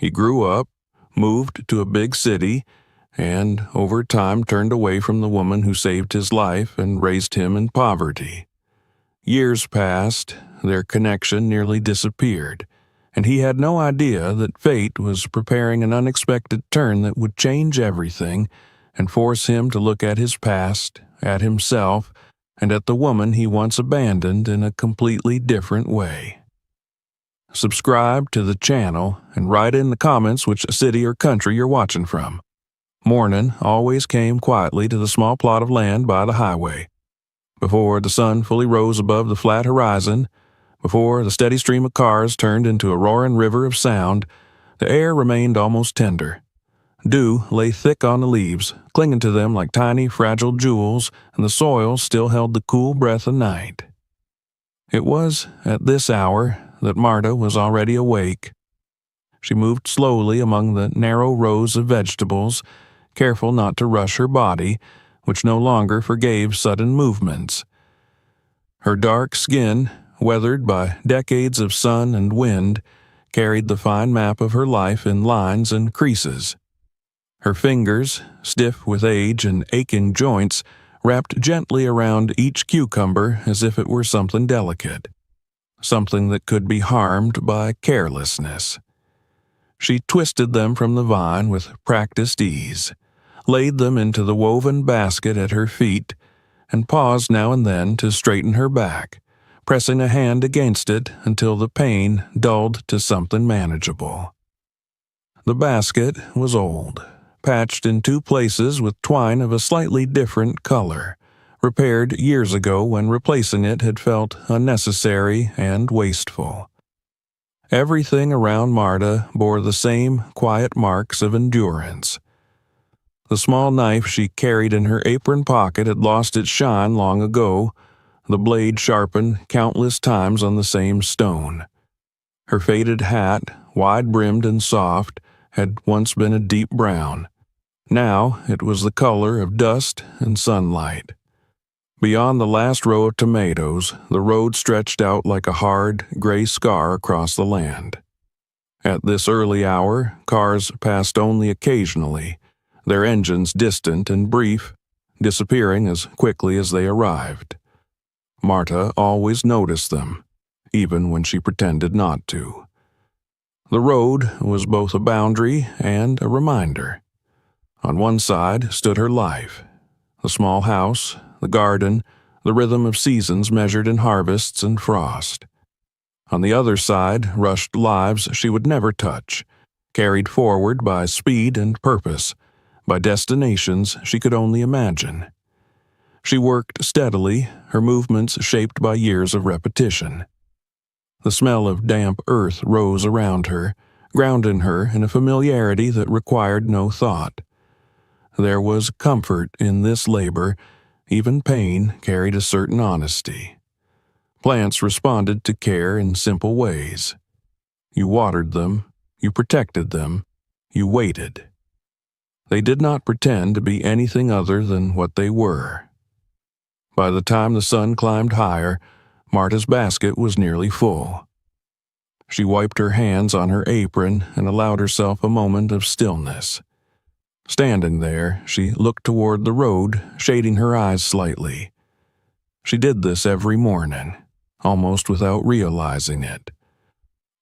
He grew up, moved to a big city, and over time turned away from the woman who saved his life and raised him in poverty. Years passed, their connection nearly disappeared, and he had no idea that fate was preparing an unexpected turn that would change everything and force him to look at his past, at himself, and at the woman he once abandoned in a completely different way. Subscribe to the channel and write in the comments which city or country you're watching from. Morning always came quietly to the small plot of land by the highway. Before the sun fully rose above the flat horizon, before the steady stream of cars turned into a roaring river of sound, the air remained almost tender. Dew lay thick on the leaves, clinging to them like tiny, fragile jewels, and the soil still held the cool breath of night. It was at this hour that Marta was already awake. She moved slowly among the narrow rows of vegetables, careful not to rush her body, which no longer forgave sudden movements. Her dark skin, weathered by decades of sun and wind, carried the fine map of her life in lines and creases. Her fingers, stiff with age and aching joints, wrapped gently around each cucumber as if it were something delicate, something that could be harmed by carelessness. She twisted them from the vine with practiced ease, laid them into the woven basket at her feet, and paused now and then to straighten her back, pressing a hand against it until the pain dulled to something manageable. The basket was old, patched in two places with twine of a slightly different color, repaired years ago when replacing it had felt unnecessary and wasteful. Everything around Marta bore the same quiet marks of endurance. The small knife she carried in her apron pocket had lost its shine long ago, the blade sharpened countless times on the same stone. Her faded hat, wide-brimmed and soft, had once been a deep brown. Now it was the color of dust and sunlight. Beyond the last row of tomatoes, the road stretched out like a hard, gray scar across the land. At this early hour, cars passed only occasionally, their engines distant and brief, disappearing as quickly as they arrived. Marta always noticed them, even when she pretended not to. The road was both a boundary and a reminder. On one side stood her life, the small house, the garden, the rhythm of seasons measured in harvests and frost. On the other side rushed lives she would never touch, carried forward by speed and purpose, by destinations she could only imagine. She worked steadily, her movements shaped by years of repetition. The smell of damp earth rose around her, grounding her in a familiarity that required no thought. There was comfort in this labor. Even pain carried a certain honesty. Plants responded to care in simple ways. You watered them, you protected them, you waited. They did not pretend to be anything other than what they were. By the time the sun climbed higher, Marta's basket was nearly full. She wiped her hands on her apron and allowed herself a moment of stillness. Standing there, she looked toward the road, shading her eyes slightly. She did this every morning, almost without realizing it.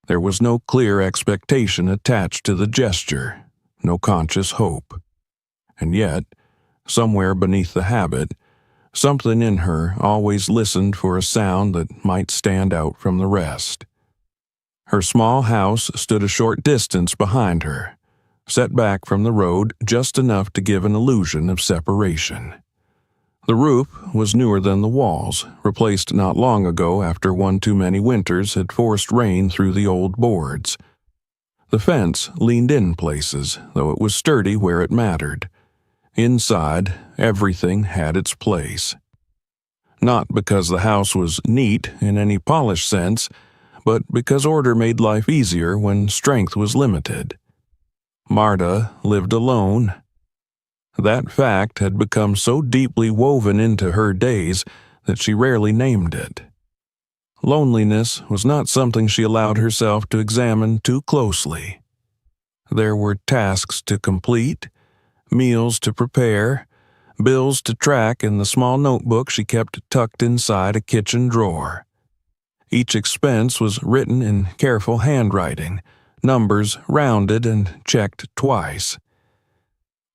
There was no clear expectation attached to the gesture, no conscious hope. And yet, somewhere beneath the habit, something in her always listened for a sound that might stand out from the rest. Her small house stood a short distance behind her, set back from the road just enough to give an illusion of separation. The roof was newer than the walls, replaced not long ago after one too many winters had forced rain through the old boards. The fence leaned in places, though it was sturdy where it mattered. Inside, everything had its place. Not because the house was neat in any polished sense, but because order made life easier when strength was limited. Marta lived alone. That fact had become so deeply woven into her days that she rarely named it. Loneliness was not something she allowed herself to examine too closely. There were tasks to complete, meals to prepare, bills to track in the small notebook she kept tucked inside a kitchen drawer. Each expense was written in careful handwriting, numbers rounded and checked twice.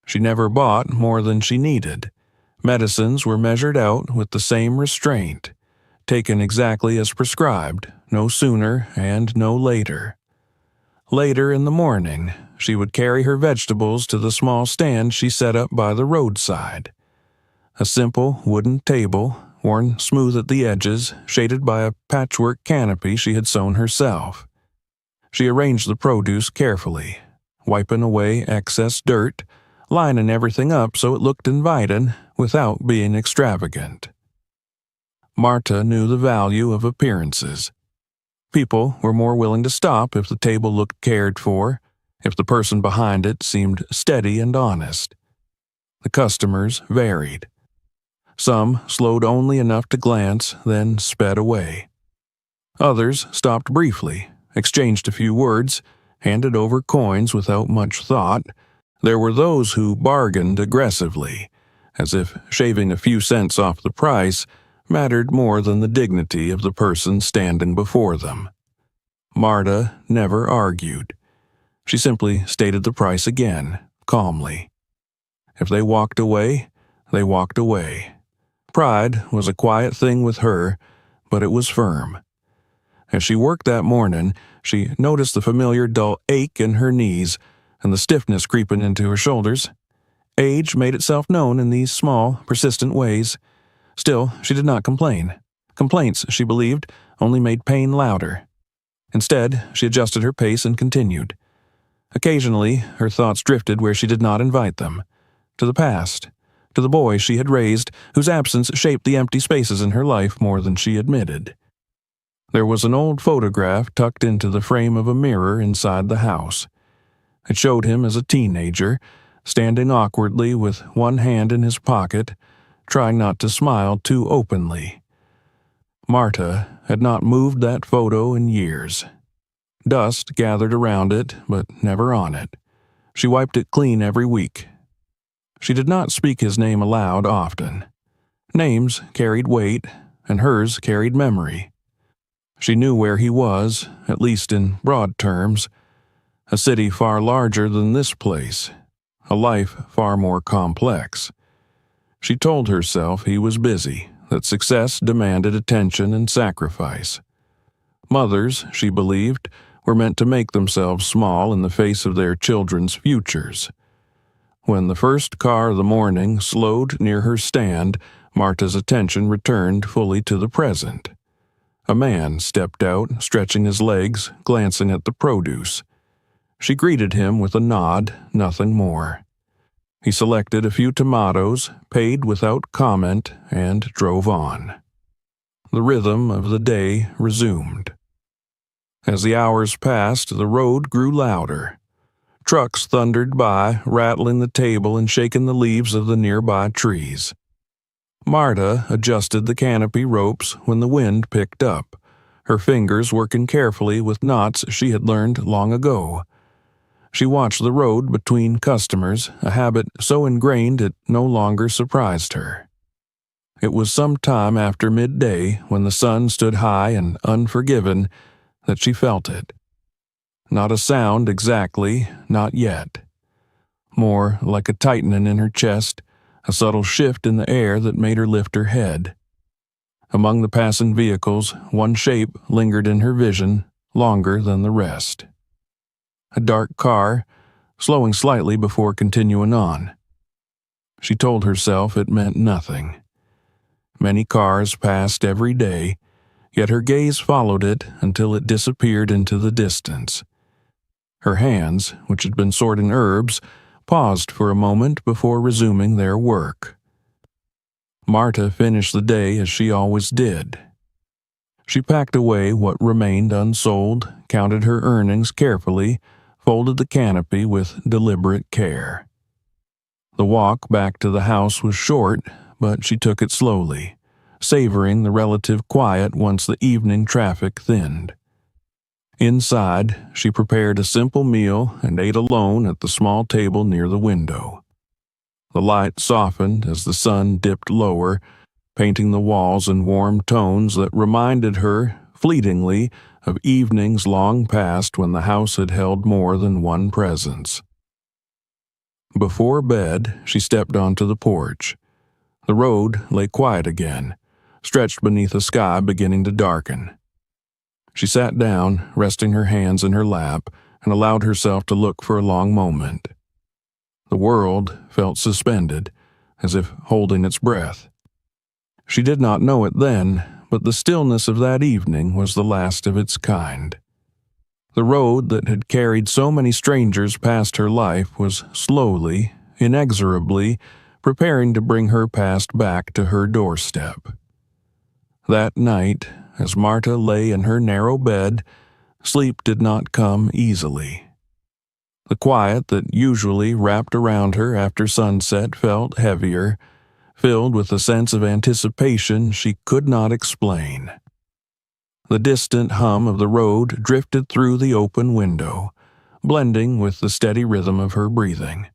She never bought more than she needed. Medicines were measured out with the same restraint, taken exactly as prescribed, no sooner and no later. Later in the morning, she would carry her vegetables to the small stand she set up by the roadside. A simple wooden table, worn smooth at the edges, shaded by a patchwork canopy she had sewn herself. She arranged the produce carefully, wiping away excess dirt, lining everything up so it looked inviting without being extravagant. Marta knew the value of appearances. People were more willing to stop if the table looked cared for, if the person behind it seemed steady and honest. The customers varied. Some slowed only enough to glance, then sped away. Others stopped briefly, exchanged a few words, handed over coins without much thought. There were those who bargained aggressively, as if shaving a few cents off the price mattered more than the dignity of the person standing before them. Marta never argued. She simply stated the price again, calmly. If they walked away, they walked away. Pride was a quiet thing with her, but it was firm. As she worked that morning, she noticed the familiar dull ache in her knees and the stiffness creeping into her shoulders. Age made itself known in these small, persistent ways. Still, she did not complain. Complaints, she believed, only made pain louder. Instead, she adjusted her pace and continued. Occasionally, her thoughts drifted where she did not invite them. To the past, to the boy she had raised, whose absence shaped the empty spaces in her life more than she admitted. There was an old photograph tucked into the frame of a mirror inside the house. It showed him as a teenager, standing awkwardly with one hand in his pocket, trying not to smile too openly. Marta had not moved that photo in years. Dust gathered around it, but never on it. She wiped it clean every week. She did not speak his name aloud often. Names carried weight, and hers carried memory. She knew where he was, at least in broad terms. A city far larger than this place. A life far more complex. She told herself he was busy, that success demanded attention and sacrifice. Mothers, she believed, were meant to make themselves small in the face of their children's futures. When the first car of the morning slowed near her stand, Marta's attention returned fully to the present. A man stepped out, stretching his legs, glancing at the produce. She greeted him with a nod, nothing more. He selected a few tomatoes, paid without comment, and drove on. The rhythm of the day resumed. As the hours passed, the road grew louder. Trucks thundered by, rattling the table and shaking the leaves of the nearby trees. Marta adjusted the canopy ropes when the wind picked up, her fingers working carefully with knots she had learned long ago. She watched the road between customers, a habit so ingrained it no longer surprised her. It was some time after midday, when the sun stood high and unforgiven, that she felt it. Not a sound exactly, not yet. More like a tightening in her chest, a subtle shift in the air that made her lift her head. Among the passing vehicles, one shape lingered in her vision, longer than the rest. A dark car, slowing slightly before continuing on. She told herself it meant nothing. Many cars passed every day, yet her gaze followed it until it disappeared into the distance. Her hands, which had been sorting herbs, paused for a moment before resuming their work. Marta finished the day as she always did. She packed away what remained unsold, counted her earnings carefully, folded the canopy with deliberate care. The walk back to the house was short, but she took it slowly, savoring the relative quiet once the evening traffic thinned. Inside, she prepared a simple meal and ate alone at the small table near the window. The light softened as the sun dipped lower, painting the walls in warm tones that reminded her, fleetingly, of evenings long past when the house had held more than one presence. Before bed, she stepped onto the porch. The road lay quiet again, stretched beneath a sky beginning to darken. She sat down, resting her hands in her lap, and allowed herself to look for a long moment. The world felt suspended, as if holding its breath. She did not know it then, but the stillness of that evening was the last of its kind. The road that had carried so many strangers past her life was slowly, inexorably, preparing to bring her past back to her doorstep. That night, as Marta lay in her narrow bed, sleep did not come easily. The quiet that usually wrapped around her after sunset felt heavier, filled with a sense of anticipation she could not explain. The distant hum of the road drifted through the open window, blending with the steady rhythm of her breathing.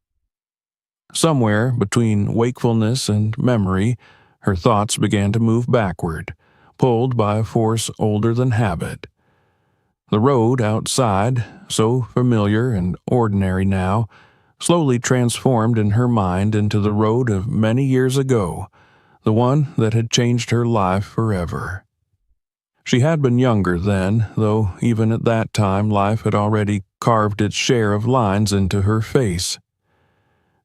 Somewhere between wakefulness and memory, her thoughts began to move backward, pulled by a force older than habit. The road outside, so familiar and ordinary now, slowly transformed in her mind into the road of many years ago, the one that had changed her life forever. She had been younger then, though even at that time life had already carved its share of lines into her face.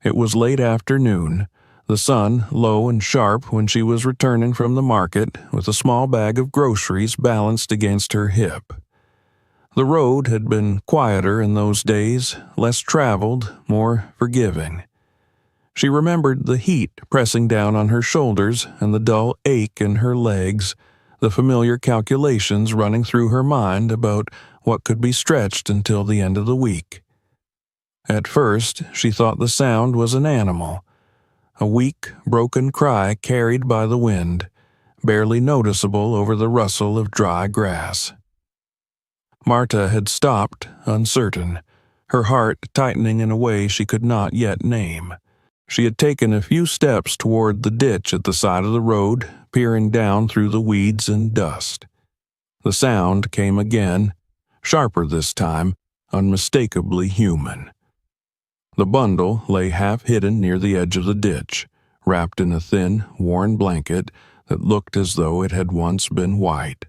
It was late afternoon, the sun low and sharp when she was returning from the market with a small bag of groceries balanced against her hip. The road had been quieter in those days, less traveled, more forgiving. She remembered the heat pressing down on her shoulders and the dull ache in her legs, the familiar calculations running through her mind about what could be stretched until the end of the week. At first, she thought the sound was an animal, a weak, broken cry carried by the wind, barely noticeable over the rustle of dry grass. Marta had stopped, uncertain, her heart tightening in a way she could not yet name. She had taken a few steps toward the ditch at the side of the road, peering down through the weeds and dust. The sound came again, sharper this time, unmistakably human. The bundle lay half hidden near the edge of the ditch, wrapped in a thin, worn blanket that looked as though it had once been white.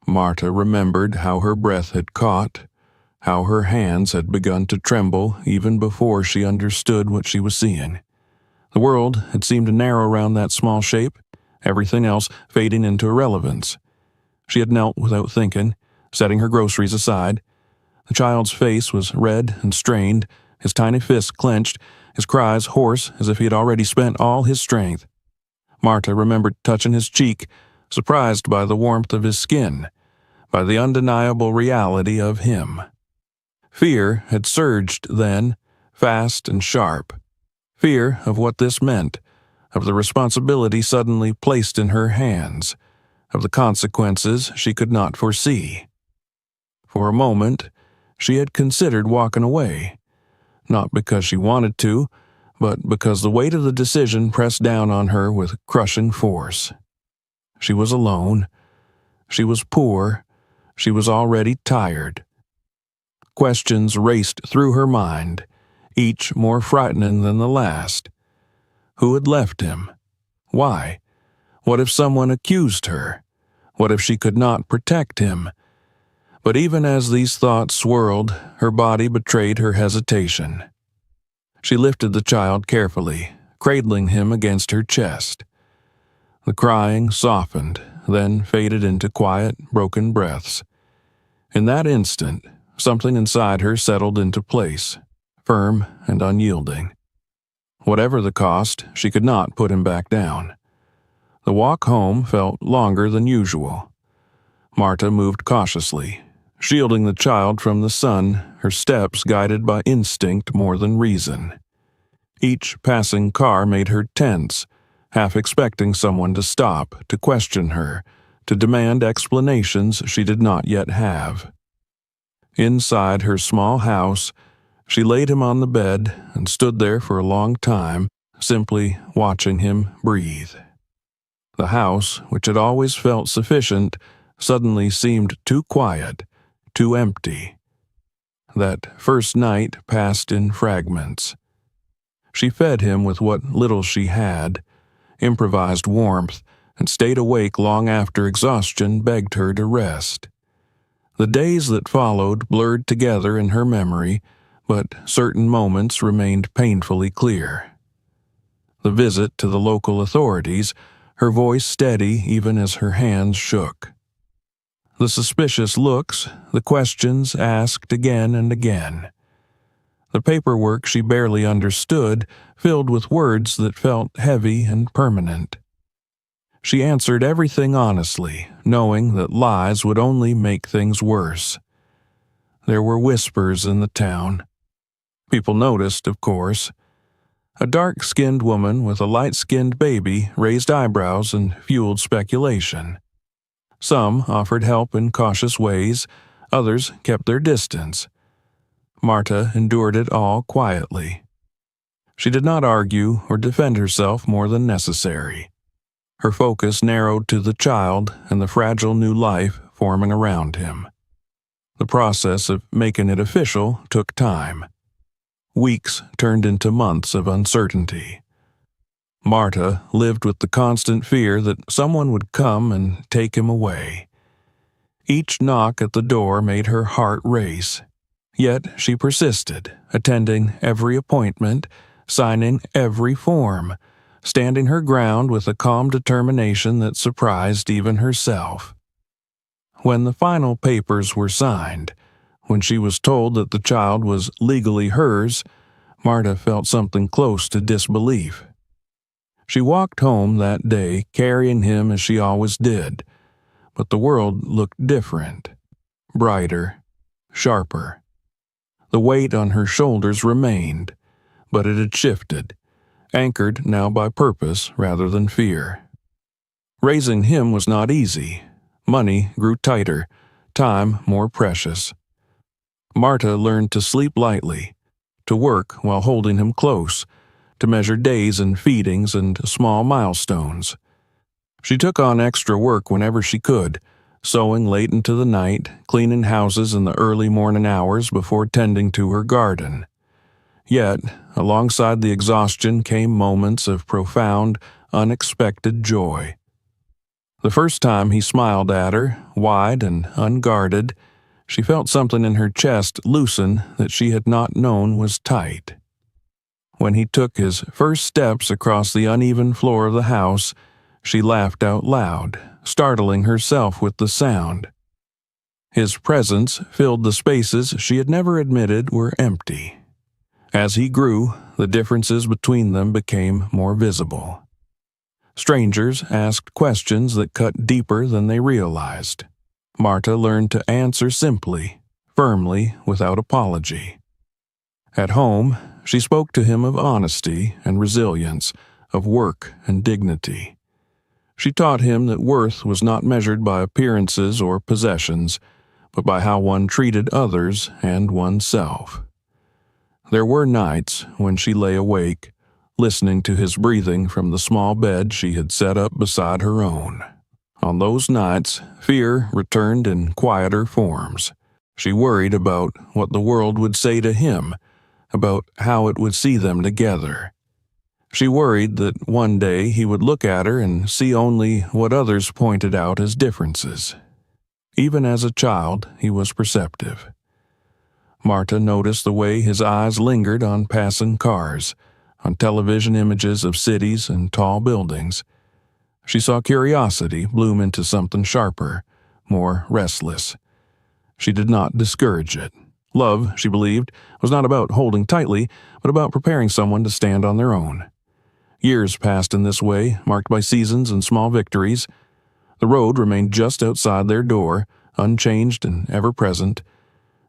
Marta remembered how her breath had caught, how her hands had begun to tremble even before she understood what she was seeing. The world had seemed to narrow around that small shape, everything else fading into irrelevance. She had knelt without thinking, setting her groceries aside. The child's face was red and strained, his tiny fists clenched, his cries hoarse as if he had already spent all his strength. Marta remembered touching his cheek, surprised by the warmth of his skin, by the undeniable reality of him. Fear had surged then, fast and sharp. Fear of what this meant, of the responsibility suddenly placed in her hands, of the consequences she could not foresee. For a moment, she had considered walking away, not because she wanted to, but because the weight of the decision pressed down on her with crushing force. She was alone. She was poor. She was already tired. Questions raced through her mind, each more frightening than the last. Who had left him? Why? What if someone accused her? What if she could not protect him? But even as these thoughts swirled, her body betrayed her hesitation. She lifted the child carefully, cradling him against her chest. The crying softened, then faded into quiet, broken breaths. In that instant, something inside her settled into place, firm and unyielding. Whatever the cost, she could not put him back down. The walk home felt longer than usual. Marta moved cautiously, shielding the child from the sun, her steps guided by instinct more than reason. Each passing car made her tense, half expecting someone to stop, to question her, to demand explanations she did not yet have. Inside her small house, she laid him on the bed and stood there for a long time, simply watching him breathe. The house, which had always felt sufficient, suddenly seemed too quiet, too empty. That first night passed in fragments. She fed him with what little she had, improvised warmth, and stayed awake long after exhaustion begged her to rest. The days that followed blurred together in her memory, but certain moments remained painfully clear. The visit to the local authorities, her voice steady even as her hands shook. The suspicious looks, the questions asked again and again. The paperwork she barely understood, filled with words that felt heavy and permanent. She answered everything honestly, knowing that lies would only make things worse. There were whispers in the town. People noticed, of course. A dark-skinned woman with a light-skinned baby raised eyebrows and fueled speculation. Some offered help in cautious ways, others kept their distance. Marta endured it all quietly. She did not argue or defend herself more than necessary. Her focus narrowed to the child and the fragile new life forming around him. The process of making it official took time. Weeks turned into months of uncertainty. Marta lived with the constant fear that someone would come and take him away. Each knock at the door made her heart race. Yet she persisted, attending every appointment, signing every form, standing her ground with a calm determination that surprised even herself. When the final papers were signed, when she was told that the child was legally hers, Marta felt something close to disbelief. She walked home that day carrying him as she always did, but the world looked different, brighter, sharper. The weight on her shoulders remained, but it had shifted, anchored now by purpose rather than fear. Raising him was not easy. Money grew tighter, time more precious. Marta learned to sleep lightly, to work while holding him close, to measure days and feedings and small milestones. She took on extra work whenever she could, sewing late into the night, cleaning houses in the early morning hours before tending to her garden. Yet, alongside the exhaustion came moments of profound, unexpected joy. The first time he smiled at her, wide and unguarded, she felt something in her chest loosen that she had not known was tight. When he took his first steps across the uneven floor of the house, she laughed out loud, startling herself with the sound. His presence filled the spaces she had never admitted were empty. As he grew, the differences between them became more visible. Strangers asked questions that cut deeper than they realized. Marta learned to answer simply, firmly, without apology. At home, she spoke to him of honesty and resilience, of work and dignity. She taught him that worth was not measured by appearances or possessions, but by how one treated others and oneself. There were nights when she lay awake, listening to his breathing from the small bed she had set up beside her own. On those nights, fear returned in quieter forms. She worried about what the world would say to him, about how it would see them together. She worried that one day he would look at her and see only what others pointed out as differences. Even as a child, he was perceptive. Marta noticed the way his eyes lingered on passing cars, on television images of cities and tall buildings. She saw curiosity bloom into something sharper, more restless. She did not discourage it. Love, she believed, was not about holding tightly, but about preparing someone to stand on their own. Years passed in this way, marked by seasons and small victories. The road remained just outside their door, unchanged and ever-present.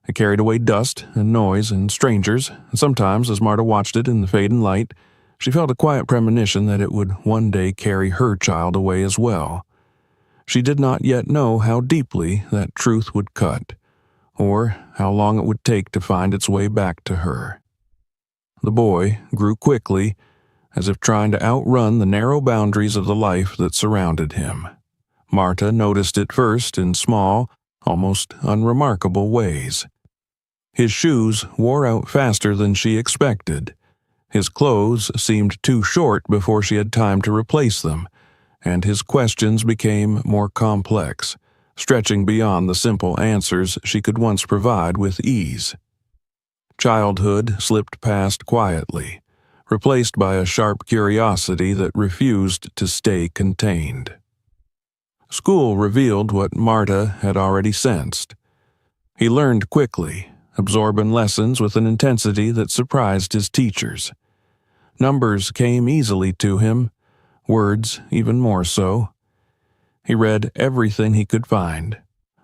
It carried away dust and noise and strangers, and sometimes, as Marta watched it in the fading light, she felt a quiet premonition that it would one day carry her child away as well. She did not yet know how deeply that truth would cut, or how long it would take to find its way back to her. The boy grew quickly, as if trying to outrun the narrow boundaries of the life that surrounded him. Marta noticed it first in small, almost unremarkable ways. His shoes wore out faster than she expected. His clothes seemed too short before she had time to replace them, and his questions became more complex, stretching beyond the simple answers she could once provide with ease. Childhood slipped past quietly, replaced by a sharp curiosity that refused to stay contained. School revealed what Marta had already sensed. He learned quickly, absorbing lessons with an intensity that surprised his teachers. Numbers came easily to him, words even more so. He read everything he could find: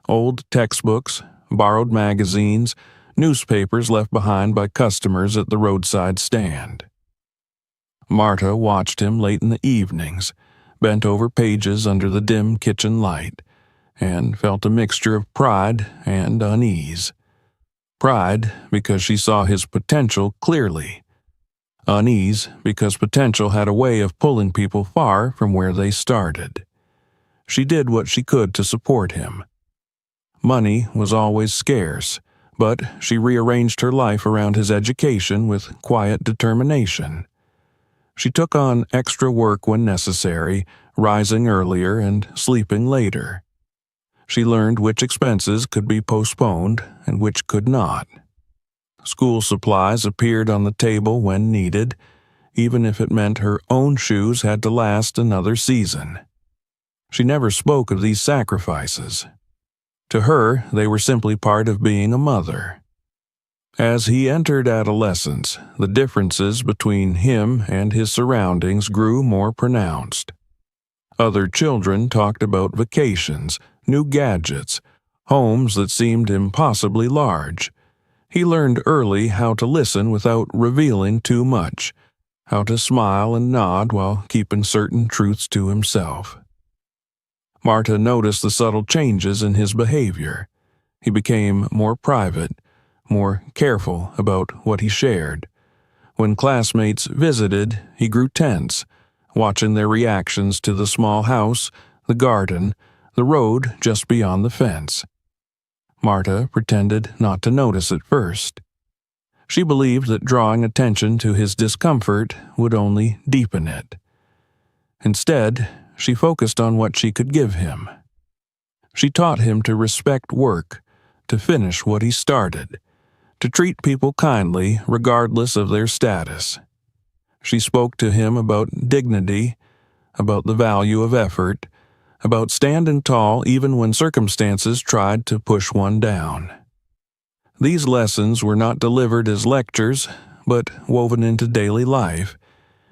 old textbooks, borrowed magazines, newspapers left behind by customers at the roadside stand. Marta watched him late in the evenings, bent over pages under the dim kitchen light, and felt a mixture of pride and unease. Pride because she saw his potential clearly. Unease because potential had a way of pulling people far from where they started. She did what she could to support him. Money was always scarce, but she rearranged her life around his education with quiet determination. She took on extra work when necessary, rising earlier and sleeping later. She learned which expenses could be postponed and which could not. School supplies appeared on the table when needed, even if it meant her own shoes had to last another season. She never spoke of these sacrifices. To her, they were simply part of being a mother. As he entered adolescence, the differences between him and his surroundings grew more pronounced. Other children talked about vacations, new gadgets, homes that seemed impossibly large. He learned early how to listen without revealing too much, how to smile and nod while keeping certain truths to himself. Marta noticed the subtle changes in his behavior. He became more private, more careful about what he shared. When classmates visited, he grew tense, watching their reactions to the small house, the garden, the road just beyond the fence. Marta pretended not to notice at first. She believed that drawing attention to his discomfort would only deepen it. Instead, she focused on what she could give him. She taught him to respect work, to finish what he started, to treat people kindly regardless of their status. She spoke to him about dignity, about the value of effort, about standing tall even when circumstances tried to push one down. These lessons were not delivered as lectures, but woven into daily life,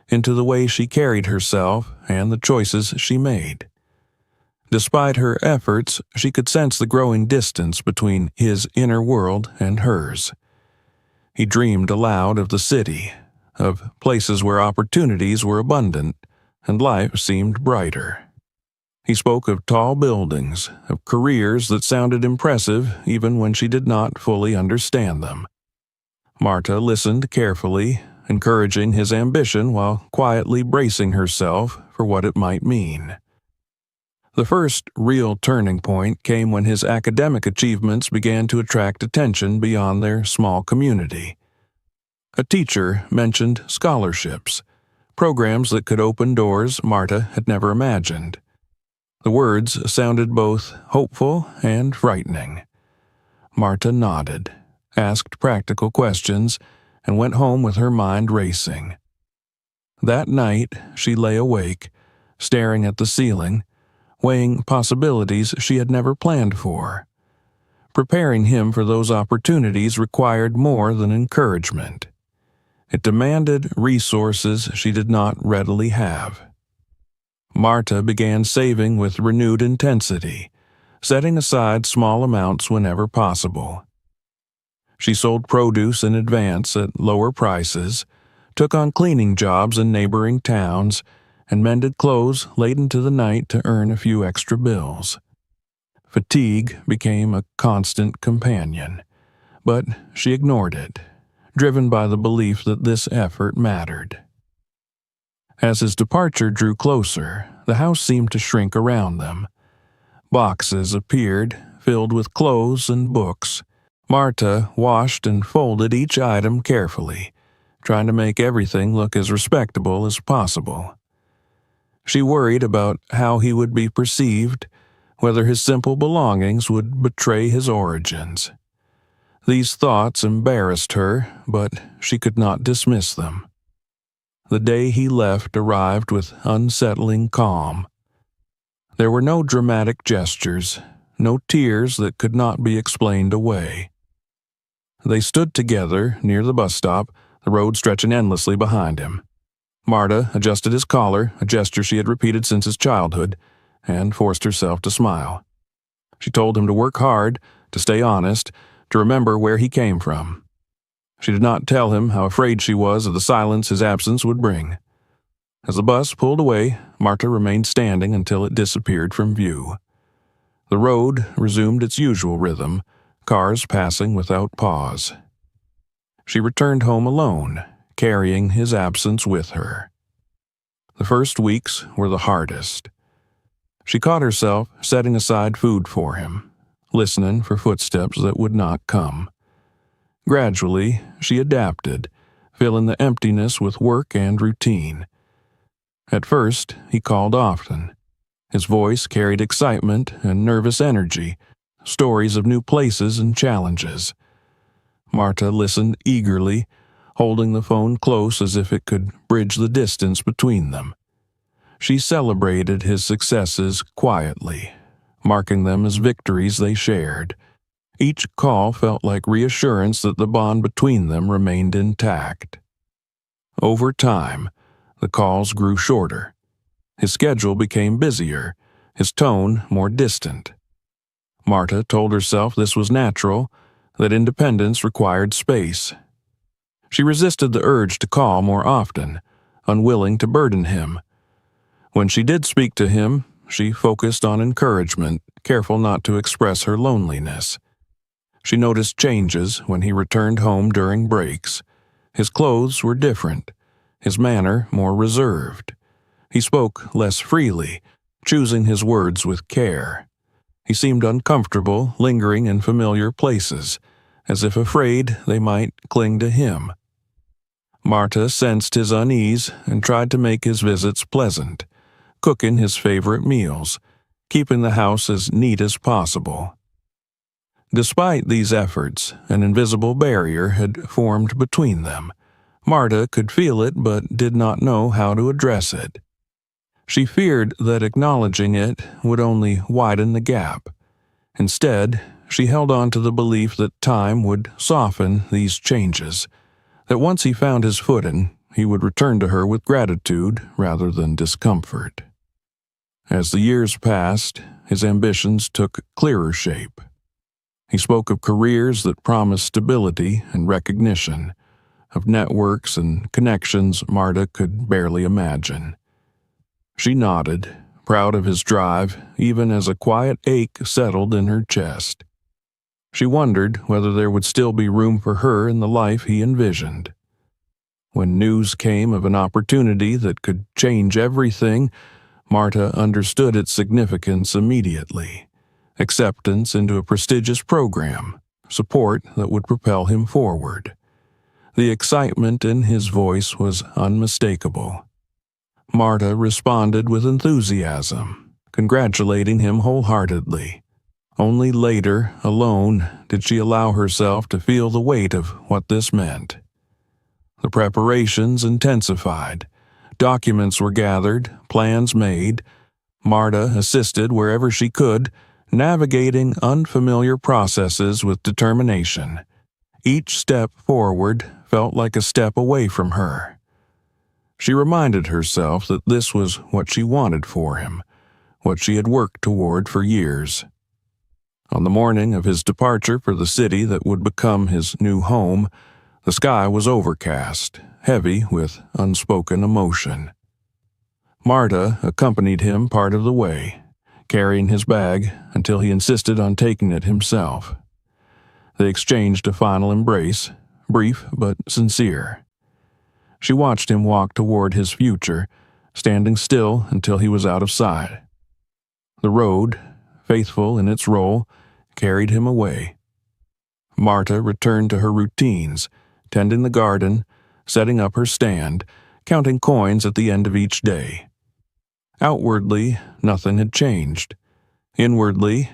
into the way she carried herself and the choices she made. Despite her efforts, she could sense the growing distance between his inner world and hers. He dreamed aloud of the city, of places where opportunities were abundant and life seemed brighter. He spoke of tall buildings, of careers that sounded impressive even when she did not fully understand them. Marta listened carefully, encouraging his ambition while quietly bracing herself for what it might mean. The first real turning point came when his academic achievements began to attract attention beyond their small community. A teacher mentioned scholarships, programs that could open doors Marta had never imagined. The words sounded both hopeful and frightening. Marta nodded, asked practical questions, and went home with her mind racing. That night, she lay awake, staring at the ceiling, weighing possibilities she had never planned for. Preparing him for those opportunities required more than encouragement. It demanded resources she did not readily have. Marta began saving with renewed intensity, setting aside small amounts whenever possible. She sold produce in advance at lower prices, took on cleaning jobs in neighboring towns, and mended clothes late into the night to earn a few extra bills. Fatigue became a constant companion, but she ignored it, driven by the belief that this effort mattered. As his departure drew closer, the house seemed to shrink around them. Boxes appeared, filled with clothes and books. Marta washed and folded each item carefully, trying to make everything look as respectable as possible. She worried about how he would be perceived, whether his simple belongings would betray his origins. These thoughts embarrassed her, but she could not dismiss them. The day he left arrived with unsettling calm. There were no dramatic gestures, no tears that could not be explained away. They stood together near the bus stop, the road stretching endlessly behind him. Marta adjusted his collar, a gesture she had repeated since his childhood, and forced herself to smile. She told him to work hard, to stay honest, to remember where he came from. She did not tell him how afraid she was of the silence his absence would bring. As the bus pulled away, Marta remained standing until it disappeared from view. The road resumed its usual rhythm, cars passing without pause. She returned home alone, carrying his absence with her. The first weeks were the hardest. She caught herself setting aside food for him, listening for footsteps that would not come. Gradually, she adapted, filling the emptiness with work and routine. At first, he called often. His voice carried excitement and nervous energy, stories of new places and challenges. Marta listened eagerly, holding the phone close as if it could bridge the distance between them. She celebrated his successes quietly, marking them as victories they shared. Each call felt like reassurance that the bond between them remained intact. Over time, the calls grew shorter. His schedule became busier, his tone more distant. Marta told herself this was natural, that independence required space. She resisted the urge to call more often, unwilling to burden him. When she did speak to him, she focused on encouragement, careful not to express her loneliness. She noticed changes when he returned home during breaks. His clothes were different, his manner more reserved. He spoke less freely, choosing his words with care. He seemed uncomfortable lingering in familiar places, as if afraid they might cling to him. Marta sensed his unease and tried to make his visits pleasant, cooking his favorite meals, keeping the house as neat as possible. Despite these efforts, an invisible barrier had formed between them. Marta could feel it but did not know how to address it. She feared that acknowledging it would only widen the gap. Instead, she held on to the belief that time would soften these changes, that once he found his footing, he would return to her with gratitude rather than discomfort. As the years passed, his ambitions took clearer shape. He spoke of careers that promised stability and recognition, of networks and connections Marta could barely imagine. She nodded, proud of his drive, even as a quiet ache settled in her chest. She wondered whether there would still be room for her in the life he envisioned. When news came of an opportunity that could change everything, Marta understood its significance immediately. Acceptance into a prestigious program, support that would propel him forward. The excitement in his voice was unmistakable. Marta responded with enthusiasm, congratulating him wholeheartedly. Only later, alone, did she allow herself to feel the weight of what this meant. The preparations intensified. Documents were gathered, plans made. Marta assisted wherever she could, navigating unfamiliar processes with determination. Each step forward felt like a step away from her. She reminded herself that this was what she wanted for him, what she had worked toward for years. On the morning of his departure for the city that would become his new home, the sky was overcast, heavy with unspoken emotion. Marta accompanied him part of the way, carrying his bag until he insisted on taking it himself. They exchanged a final embrace, brief but sincere. She watched him walk toward his future, standing still until he was out of sight. The road, faithful in its role, carried him away. Marta returned to her routines, tending the garden, setting up her stand, counting coins at the end of each day. Outwardly, nothing had changed. Inwardly,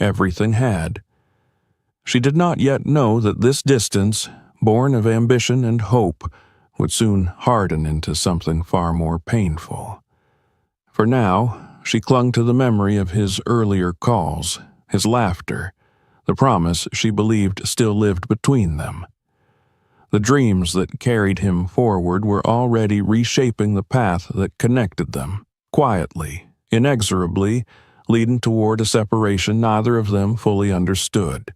everything had. She did not yet know that this distance, born of ambition and hope, would soon harden into something far more painful. For now, she clung to the memory of his earlier calls, his laughter, the promise she believed still lived between them. The dreams that carried him forward were already reshaping the path that connected them, quietly, inexorably, leading toward a separation neither of them fully understood.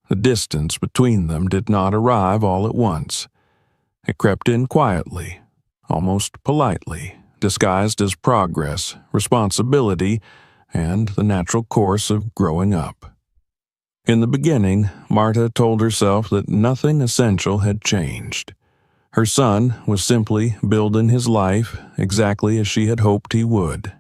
The distance between them did not arrive all at once. It crept in quietly, almost politely, disguised as progress, responsibility, and the natural course of growing up. In the beginning, Marta told herself that nothing essential had changed. Her son was simply building his life exactly as she had hoped he would.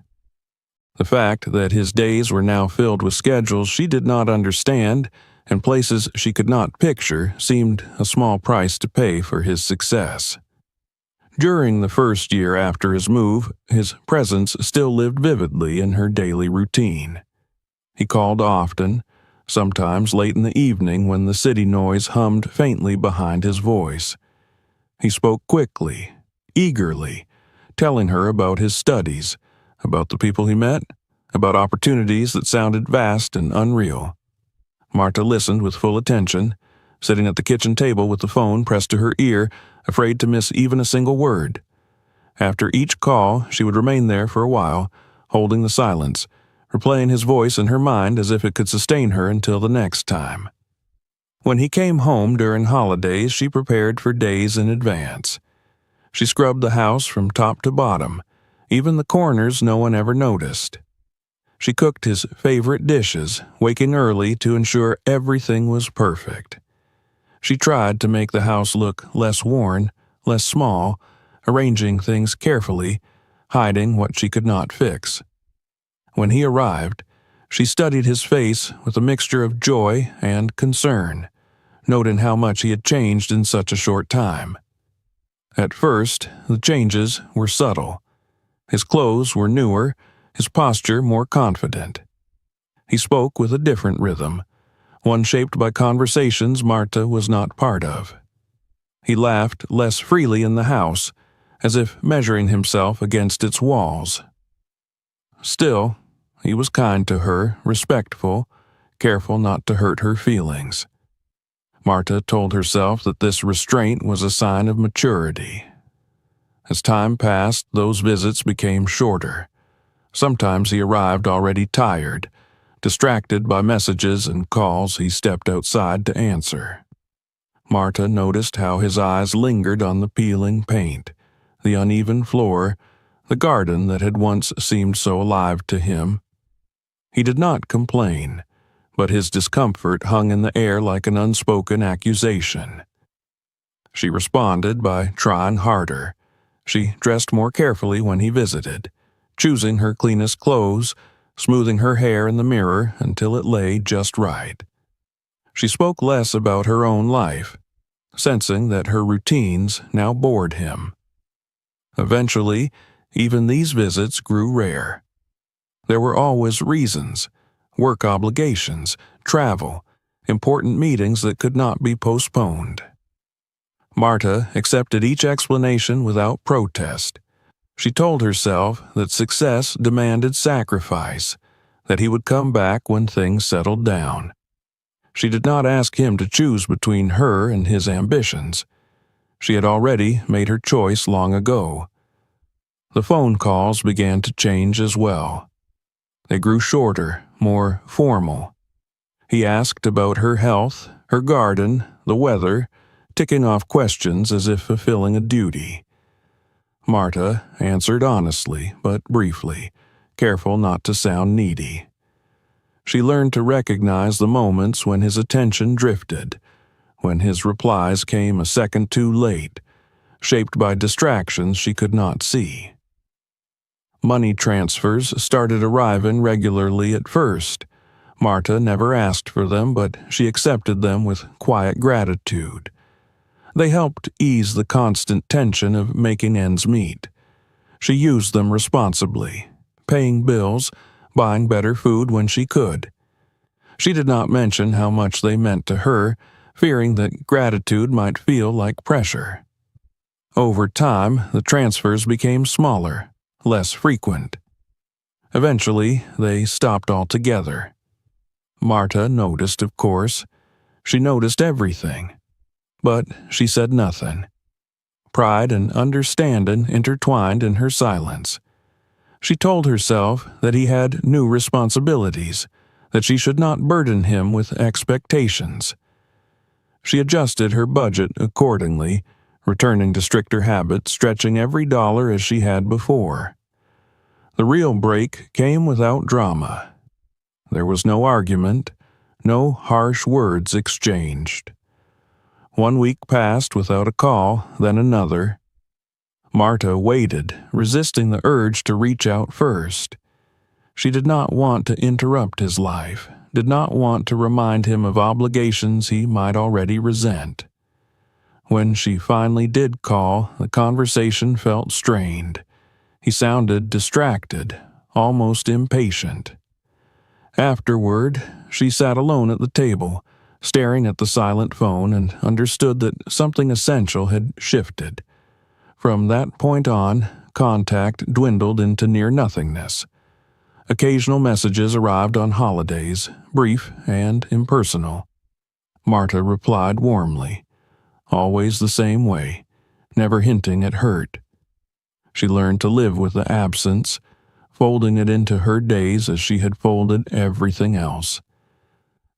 The fact that his days were now filled with schedules she did not understand and places she could not picture seemed a small price to pay for his success. During the first year after his move, his presence still lived vividly in her daily routine. He called often, sometimes late in the evening when the city noise hummed faintly behind his voice. He spoke quickly, eagerly, telling her about his studies, about the people he met, about opportunities that sounded vast and unreal. Marta listened with full attention, sitting at the kitchen table with the phone pressed to her ear, afraid to miss even a single word. After each call, she would remain there for a while, holding the silence, replaying his voice in her mind as if it could sustain her until the next time. When he came home during holidays, she prepared for days in advance. She scrubbed the house from top to bottom, even the corners no one ever noticed. She cooked his favorite dishes, waking early to ensure everything was perfect. She tried to make the house look less worn, less small, arranging things carefully, hiding what she could not fix. When he arrived, she studied his face with a mixture of joy and concern, noting how much he had changed in such a short time. At first, the changes were subtle. His clothes were newer, his posture more confident. He spoke with a different rhythm, one shaped by conversations Marta was not part of. He laughed less freely in the house, as if measuring himself against its walls. Still, he was kind to her, respectful, careful not to hurt her feelings. Marta told herself that this restraint was a sign of maturity. As time passed, those visits became shorter. Sometimes he arrived already tired, distracted by messages and calls he stepped outside to answer. Marta noticed how his eyes lingered on the peeling paint, the uneven floor, the garden that had once seemed so alive to him. He did not complain, but his discomfort hung in the air like an unspoken accusation. She responded by trying harder. She dressed more carefully when he visited, choosing her cleanest clothes, smoothing her hair in the mirror until it lay just right. She spoke less about her own life, sensing that her routines now bored him. Eventually, even these visits grew rare. There were always reasons, work obligations, travel, important meetings that could not be postponed. Marta accepted each explanation without protest. She told herself that success demanded sacrifice, that he would come back when things settled down. She did not ask him to choose between her and his ambitions. She had already made her choice long ago. The phone calls began to change as well. They grew shorter, more formal. He asked about her health, her garden, the weather, ticking off questions as if fulfilling a duty. Marta answered honestly but briefly, careful not to sound needy. She learned to recognize the moments when his attention drifted, when his replies came a second too late, shaped by distractions she could not see. Money transfers started arriving regularly at first. Marta never asked for them, but she accepted them with quiet gratitude. They helped ease the constant tension of making ends meet. She used them responsibly, paying bills, buying better food when she could. She did not mention how much they meant to her, fearing that gratitude might feel like pressure. Over time, the transfers became smaller, less frequent. Eventually, they stopped altogether. Marta noticed, of course. She noticed everything. But she said nothing. Pride and understanding intertwined in her silence. She told herself that he had new responsibilities, that she should not burden him with expectations. She adjusted her budget accordingly, returning to stricter habits, stretching every dollar as she had before. The real break came without drama. There was no argument, no harsh words exchanged. 1 week passed without a call, then another. Marta waited, resisting the urge to reach out first. She did not want to interrupt his life, did not want to remind him of obligations he might already resent. When she finally did call, the conversation felt strained. He sounded distracted, almost impatient. Afterward, she sat alone at the table, staring at the silent phone, and understood that something essential had shifted. From that point on, contact dwindled into near-nothingness. Occasional messages arrived on holidays, brief and impersonal. Marta replied warmly, always the same way, never hinting at hurt. She learned to live with the absence, folding it into her days as she had folded everything else.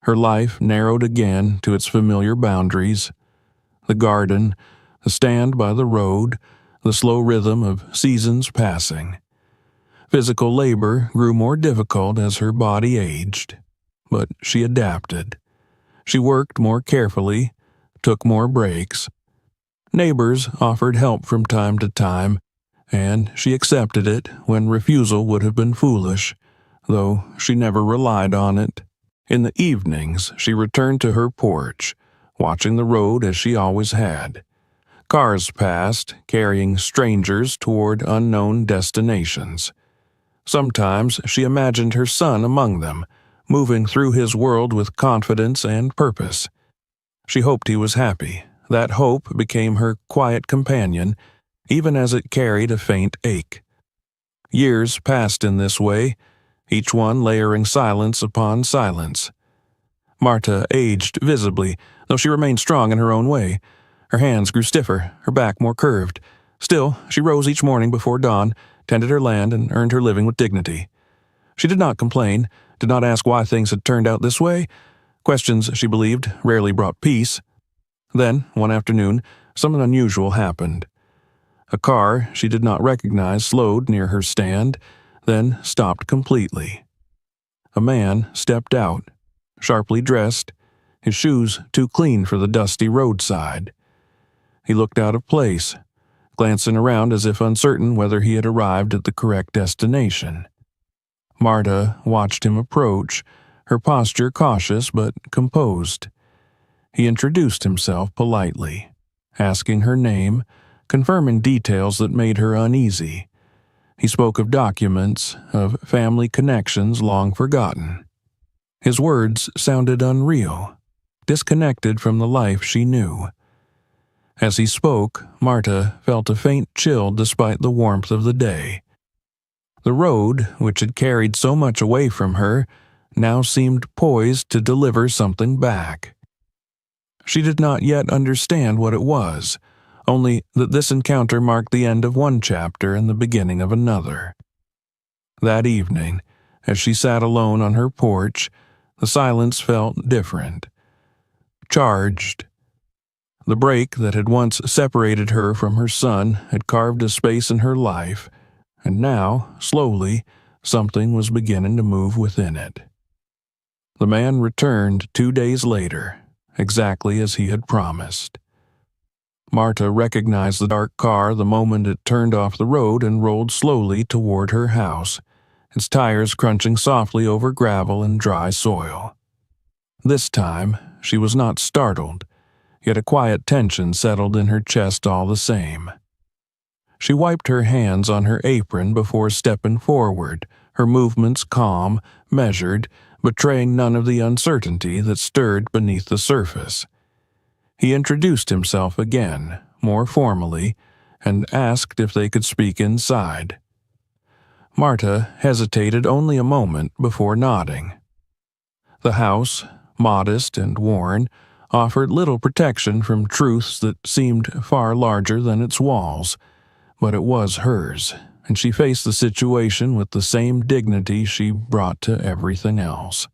Her life narrowed again to its familiar boundaries. The garden, the stand by the road, the slow rhythm of seasons passing. Physical labor grew more difficult as her body aged, but she adapted. She worked more carefully, took more breaks. Neighbors offered help from time to time, and she accepted it when refusal would have been foolish, though she never relied on it. In the evenings, she returned to her porch, watching the road as she always had. Cars passed, carrying strangers toward unknown destinations. Sometimes she imagined her son among them, moving through his world with confidence and purpose. She hoped he was happy. That hope became her quiet companion, even as it carried a faint ache. Years passed in this way, each one layering silence upon silence. Marta aged visibly, though she remained strong in her own way. Her hands grew stiffer, her back more curved. Still, she rose each morning before dawn, tended her land, and earned her living with dignity. She did not complain, did not ask why things had turned out this way. Questions, she believed, rarely brought peace. Then, one afternoon, something unusual happened. A car she did not recognize slowed near her stand, then stopped completely. A man stepped out, sharply dressed, his shoes too clean for the dusty roadside. He looked out of place, glancing around as if uncertain whether he had arrived at the correct destination. Marta watched him approach, her posture cautious but composed. He introduced himself politely, asking her name, confirming details that made her uneasy. He spoke of documents, of family connections long forgotten. His words sounded unreal, disconnected from the life she knew. As he spoke, Marta felt a faint chill despite the warmth of the day. The road, which had carried so much away from her, now seemed poised to deliver something back. She did not yet understand what it was, only that this encounter marked the end of one chapter and the beginning of another. That evening, as she sat alone on her porch, the silence felt different. Charged. The break that had once separated her from her son had carved a space in her life, and now, slowly, Something was beginning to move within it. The man returned 2 days later, exactly as he had promised. Marta recognized the dark car the moment it turned off the road and rolled slowly toward her house, its tires crunching softly over gravel and dry soil. This time, she was not startled, yet a quiet tension settled in her chest all the same. She wiped her hands on her apron before stepping forward, her movements calm, measured, betraying none of the uncertainty that stirred beneath the surface. He introduced himself again, more formally, and asked if they could speak inside. Marta hesitated only a moment before nodding. The house, modest and worn, offered little protection from truths that seemed far larger than its walls, but it was hers, and she faced the situation with the same dignity she brought to everything else.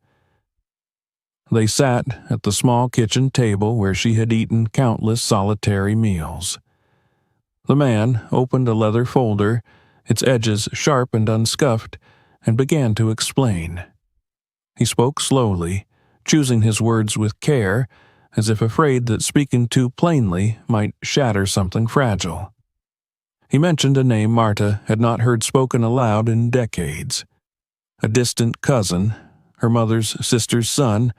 They sat at the small kitchen table where she had eaten countless solitary meals. The man opened a leather folder, its edges sharp and unscuffed, and began to explain. He spoke slowly, choosing his words with care, as if afraid that speaking too plainly might shatter something fragile. He mentioned a name Marta had not heard spoken aloud in decades. A distant cousin, her mother's sister's son,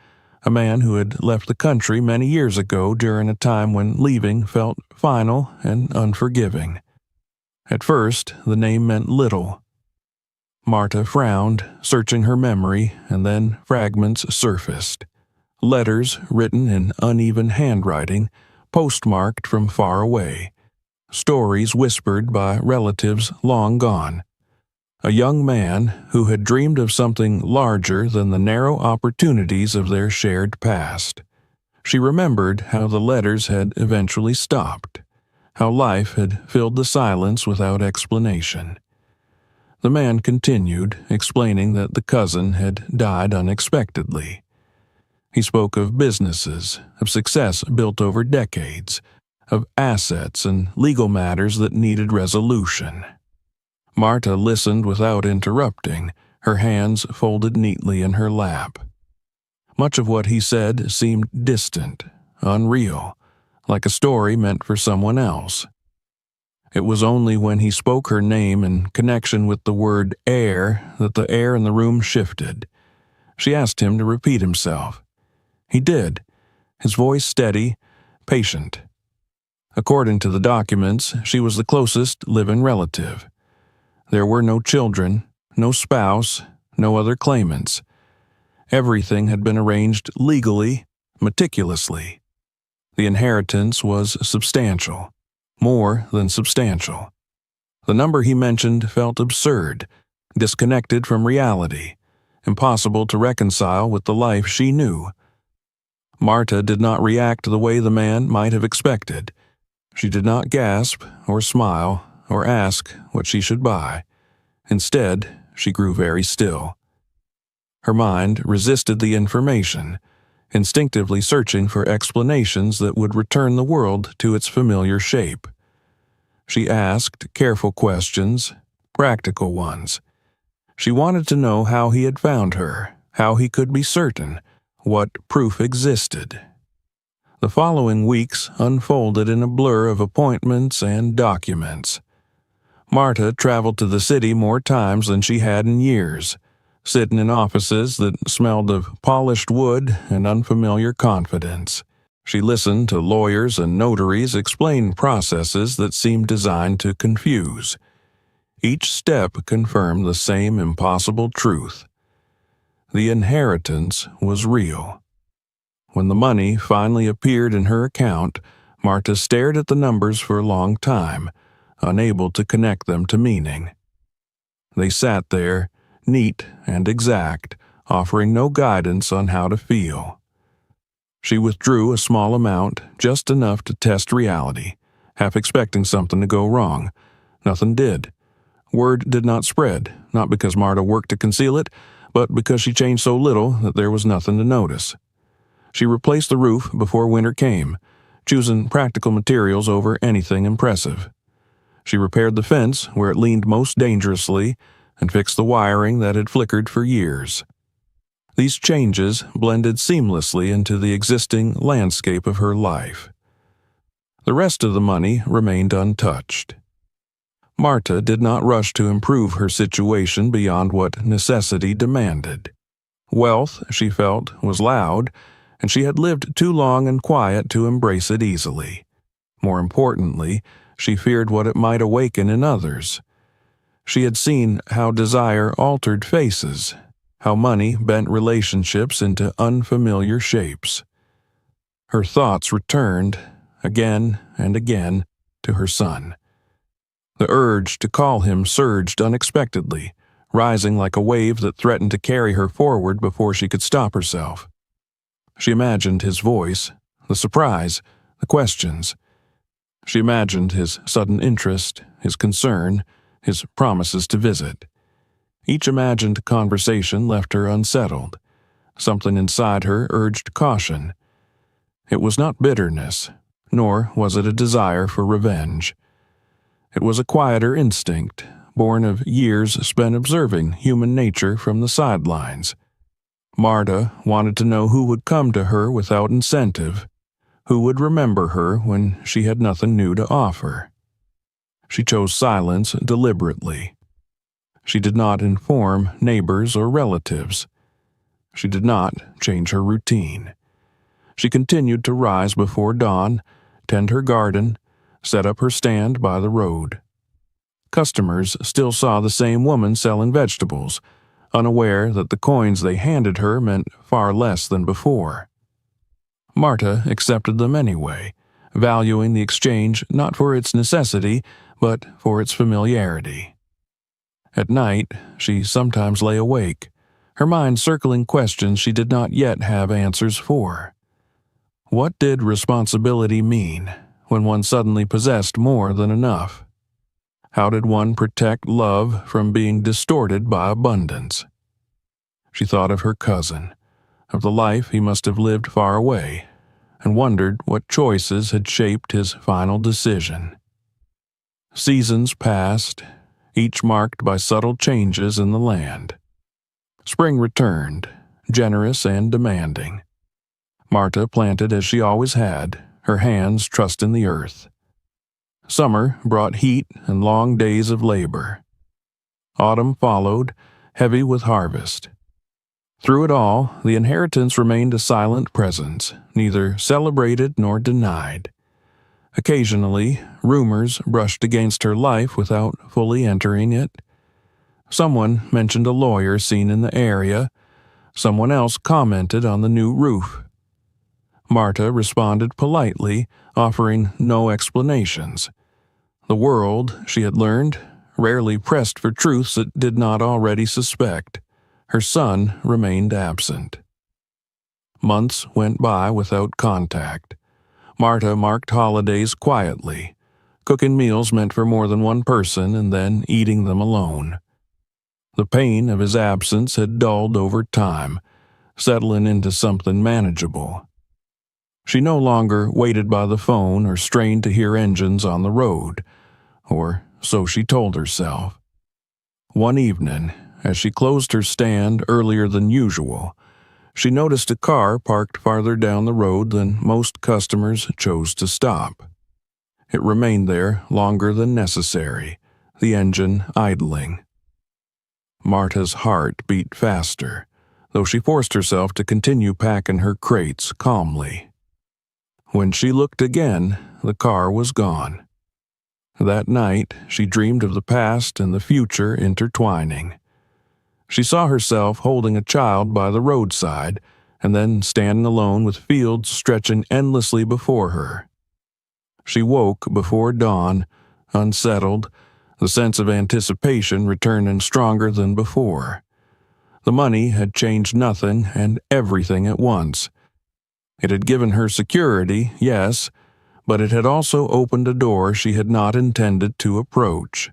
a man who had left the country many years ago during a time when leaving felt final and unforgiving. At first, the name meant little. Marta frowned, searching her memory, and then fragments surfaced. Letters written in uneven handwriting, postmarked from far away. Stories whispered by relatives long gone. A young man who had dreamed of something larger than the narrow opportunities of their shared past. She remembered how the letters had eventually stopped, how life had filled the silence without explanation. The man continued, explaining that the cousin had died unexpectedly. He spoke of businesses, of success built over decades, of assets and legal matters that needed resolution. Marta listened without interrupting, her hands folded neatly in her lap. Much of what he said seemed distant, unreal, like a story meant for someone else. It was only when he spoke her name in connection with the word heir that the air in the room shifted. She asked him to repeat himself. He did, his voice steady, patient. According to the documents, she was the closest living relative. There were no children, no spouse, no other claimants. Everything had been arranged legally, meticulously. The inheritance was substantial, more than substantial. The number he mentioned felt absurd, disconnected from reality, impossible to reconcile with the life she knew. Marta did not react the way the man might have expected. She did not gasp or smile or ask what she should buy. Instead, she grew very still. Her mind resisted the information, instinctively searching for explanations that would return the world to its familiar shape. She asked careful questions, practical ones. She wanted to know how he had found her, how he could be certain, what proof existed. The following weeks unfolded in a blur of appointments and documents. Marta traveled to the city more times than she had in years, sitting in offices that smelled of polished wood and unfamiliar confidence. She listened to lawyers and notaries explain processes that seemed designed to confuse. Each step confirmed the same impossible truth. The inheritance was real. When the money finally appeared in her account, Marta stared at the numbers for a long time, unable to connect them to meaning. They sat there, neat and exact, offering no guidance on how to feel. She withdrew a small amount, just enough to test reality, half expecting something to go wrong. Nothing did. Word did not spread, not because Marta worked to conceal it, but because she changed so little that there was nothing to notice. She replaced the roof before winter came, choosing practical materials over anything impressive. She repaired the fence where it leaned most dangerously, and fix the wiring that had flickered for years. These changes blended seamlessly into the existing landscape of her life. The rest of the money remained untouched. Marta did not rush to improve her situation beyond what necessity demanded. Wealth, she felt, was loud, and she had lived too long and quiet to embrace it easily. More importantly, she feared what it might awaken in others. She had seen how desire altered faces, how money bent relationships into unfamiliar shapes. Her thoughts returned, again and again, to her son. The urge to call him surged unexpectedly, rising like a wave that threatened to carry her forward before she could stop herself. She imagined his voice, the surprise, the questions. She imagined his sudden interest, his concern, his promises to visit. Each imagined conversation left her unsettled. Something inside her urged caution. It was not bitterness, nor was it a desire for revenge. It was a quieter instinct, born of years spent observing human nature from the sidelines. Marta wanted to know who would come to her without incentive, who would remember her when she had nothing new to offer. She chose silence deliberately. She did not inform neighbors or relatives. She did not change her routine. She continued to rise before dawn, tend her garden, set up her stand by the road. Customers still saw the same woman selling vegetables, unaware that the coins they handed her meant far less than before. Marta accepted them anyway, valuing the exchange not for its necessity, but for its familiarity. At night, she sometimes lay awake, her mind circling questions she did not yet have answers for. What did responsibility mean when one suddenly possessed more than enough? How did one protect love from being distorted by abundance? She thought of her cousin, of the life he must have lived far away, and wondered what choices had shaped his final decision. Seasons passed, each marked by subtle changes in the land. Spring returned, generous and demanding. Marta planted as she always had, her hands trusting the earth. Summer brought heat and long days of labor. Autumn followed, heavy with harvest. Through it all, the inheritance remained a silent presence, neither celebrated nor denied. Occasionally, rumors brushed against her life without fully entering it. Someone mentioned a lawyer seen in the area. Someone else commented on the new roof. Marta responded politely, offering no explanations. The world, she had learned, rarely pressed for truths it did not already suspect. Her son remained absent. Months went by without contact. Marta marked holidays quietly, cooking meals meant for more than one person and then eating them alone. The pain of his absence had dulled over time, settling into something manageable. She no longer waited by the phone or strained to hear engines on the road, or so she told herself. One evening, as she closed her stand earlier than usual, she noticed a car parked farther down the road than most customers chose to stop. It remained there longer than necessary, the engine idling. Marta's heart beat faster, though she forced herself to continue packing her crates calmly. When she looked again, the car was gone. That night, she dreamed of the past and the future intertwining. She saw herself holding a child by the roadside, and then standing alone with fields stretching endlessly before her. She woke before dawn, unsettled, the sense of anticipation returning stronger than before. The money had changed nothing and everything at once. It had given her security, yes, but it had also opened a door she had not intended to approach.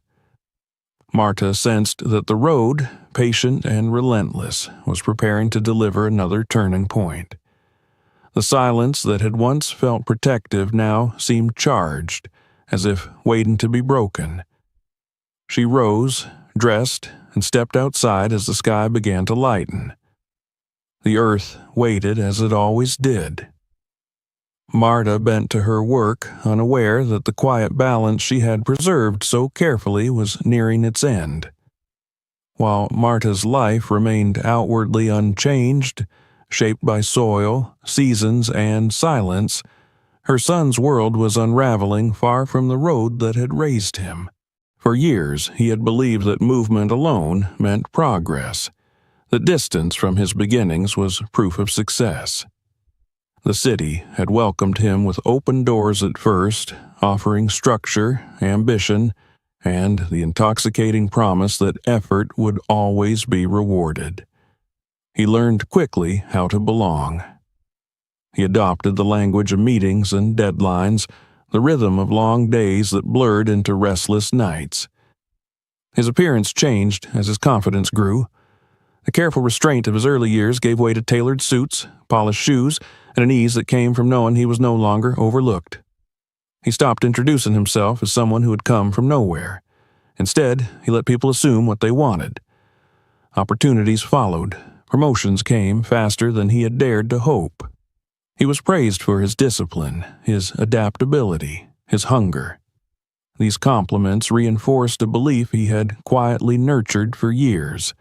Marta sensed that the road, patient and relentless, was preparing to deliver another turning point. The silence that had once felt protective now seemed charged, as if waiting to be broken. She rose, dressed, and stepped outside as the sky began to lighten. The earth waited as it always did. Marta bent to her work, unaware that the quiet balance she had preserved so carefully was nearing its end. While Marta's life remained outwardly unchanged, shaped by soil, seasons, and silence, her son's world was unraveling far from the road that had raised him. For years he had believed that movement alone meant progress, that distance from his beginnings was proof of success. The city had welcomed him with open doors at first, offering structure, ambition, and the intoxicating promise that effort would always be rewarded. He learned quickly how to belong. He adopted the language of meetings and deadlines, the rhythm of long days that blurred into restless nights. His appearance changed as his confidence grew. The careful restraint of his early years gave way to tailored suits, polished shoes, and an ease that came from knowing he was no longer overlooked. He stopped introducing himself as someone who had come from nowhere. Instead, he let people assume what they wanted. Opportunities followed. Promotions came faster than he had dared to hope. He was praised for his discipline, his adaptability, his hunger. These compliments reinforced a belief he had quietly nurtured for years,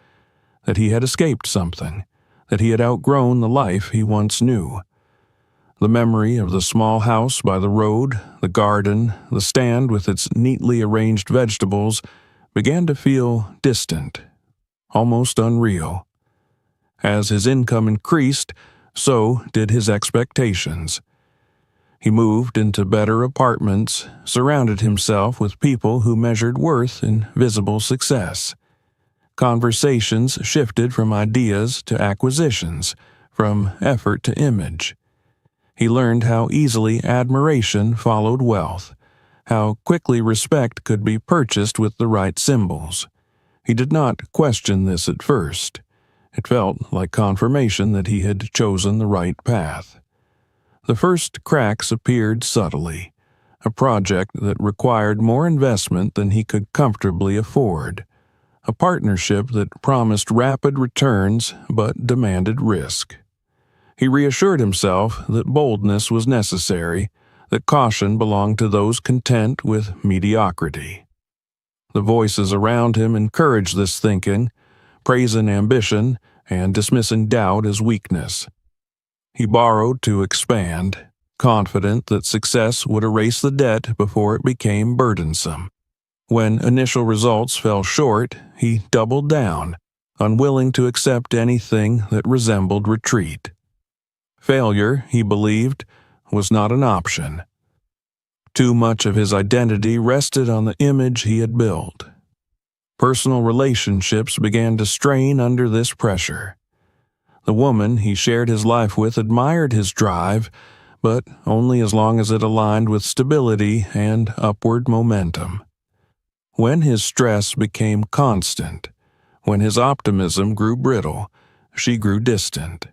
that he had escaped something, that he had outgrown the life he once knew. The memory of the small house by the road, the garden, the stand with its neatly arranged vegetables began to feel distant, almost unreal. As his income increased, so did his expectations. He moved into better apartments, surrounded himself with people who measured worth in visible success. Conversations shifted from ideas to acquisitions, from effort to image. He learned how easily admiration followed wealth, how quickly respect could be purchased with the right symbols. He did not question this at first. It felt like confirmation that he had chosen the right path. The first cracks appeared subtly, a project that required more investment than he could comfortably afford, a partnership that promised rapid returns but demanded risk. He reassured himself that boldness was necessary, that caution belonged to those content with mediocrity. The voices around him encouraged this thinking, praising ambition and dismissing doubt as weakness. He borrowed to expand, confident that success would erase the debt before it became burdensome. When initial results fell short, he doubled down, unwilling to accept anything that resembled retreat. Failure, he believed, was not an option. Too much of his identity rested on the image he had built. Personal relationships began to strain under this pressure. The woman he shared his life with admired his drive, but only as long as it aligned with stability and upward momentum. When his stress became constant, when his optimism grew brittle, she grew distant.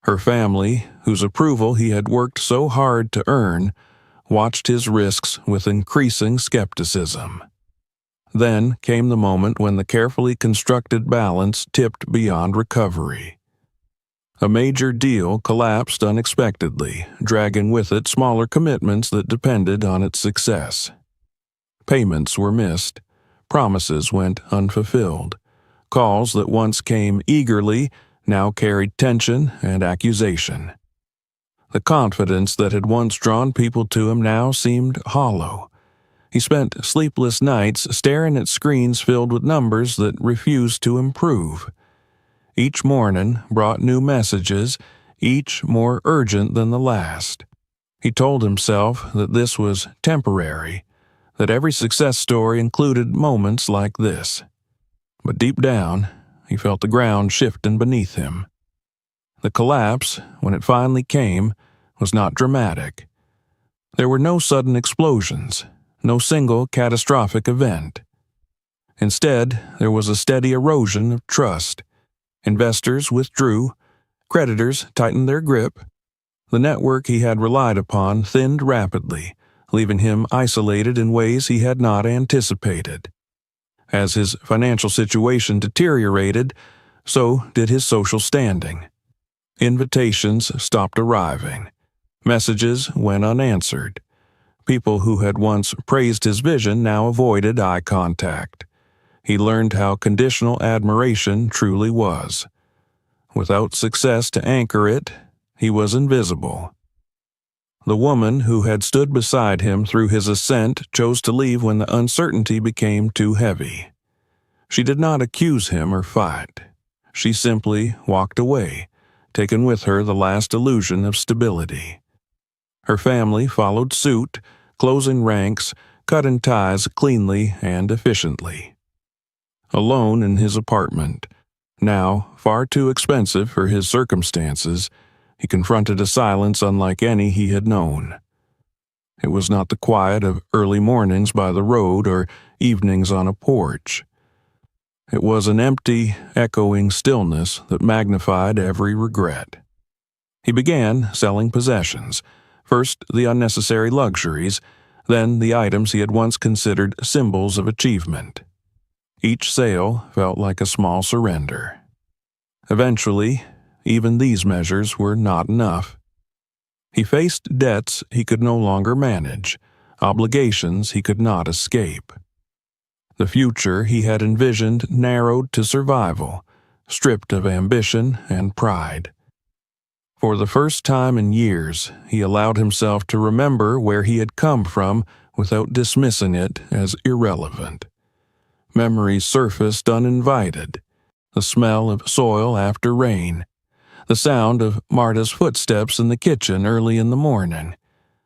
Her family, whose approval he had worked so hard to earn, watched his risks with increasing skepticism. Then came the moment when the carefully constructed balance tipped beyond recovery. A major deal collapsed unexpectedly, dragging with it smaller commitments that depended on its success. Payments were missed, promises went unfulfilled, calls that once came eagerly now carried tension and accusation. The confidence that had once drawn people to him now seemed hollow. He spent sleepless nights staring at screens filled with numbers that refused to improve. Each morning brought new messages, each more urgent than the last. He told himself that this was temporary, that every success story included moments like this. But deep down, he felt the ground shifting beneath him. The collapse, when it finally came, was not dramatic. There were no sudden explosions, no single catastrophic event. Instead, there was a steady erosion of trust. Investors withdrew, creditors tightened their grip. The network he had relied upon thinned rapidly, leaving him isolated in ways he had not anticipated. As his financial situation deteriorated, so did his social standing. Invitations stopped arriving. Messages went unanswered. People who had once praised his vision now avoided eye contact. He learned how conditional admiration truly was. Without success to anchor it, he was invisible. The woman who had stood beside him through his ascent chose to leave when the uncertainty became too heavy. She did not accuse him or fight. She simply walked away, taking with her the last illusion of stability. Her family followed suit, closing ranks, cutting ties cleanly and efficiently. Alone in his apartment, now far too expensive for his circumstances, he confronted a silence unlike any he had known. It was not the quiet of early mornings by the road or evenings on a porch. It was an empty, echoing stillness that magnified every regret. He began selling possessions, first the unnecessary luxuries, then the items he had once considered symbols of achievement. Each sale felt like a small surrender. Eventually, even these measures were not enough. He faced debts he could no longer manage, obligations he could not escape. The future he had envisioned narrowed to survival, stripped of ambition and pride. For the first time in years, he allowed himself to remember where he had come from without dismissing it as irrelevant. Memories surfaced uninvited: the smell of soil after rain, the sound of Marta's footsteps in the kitchen early in the morning,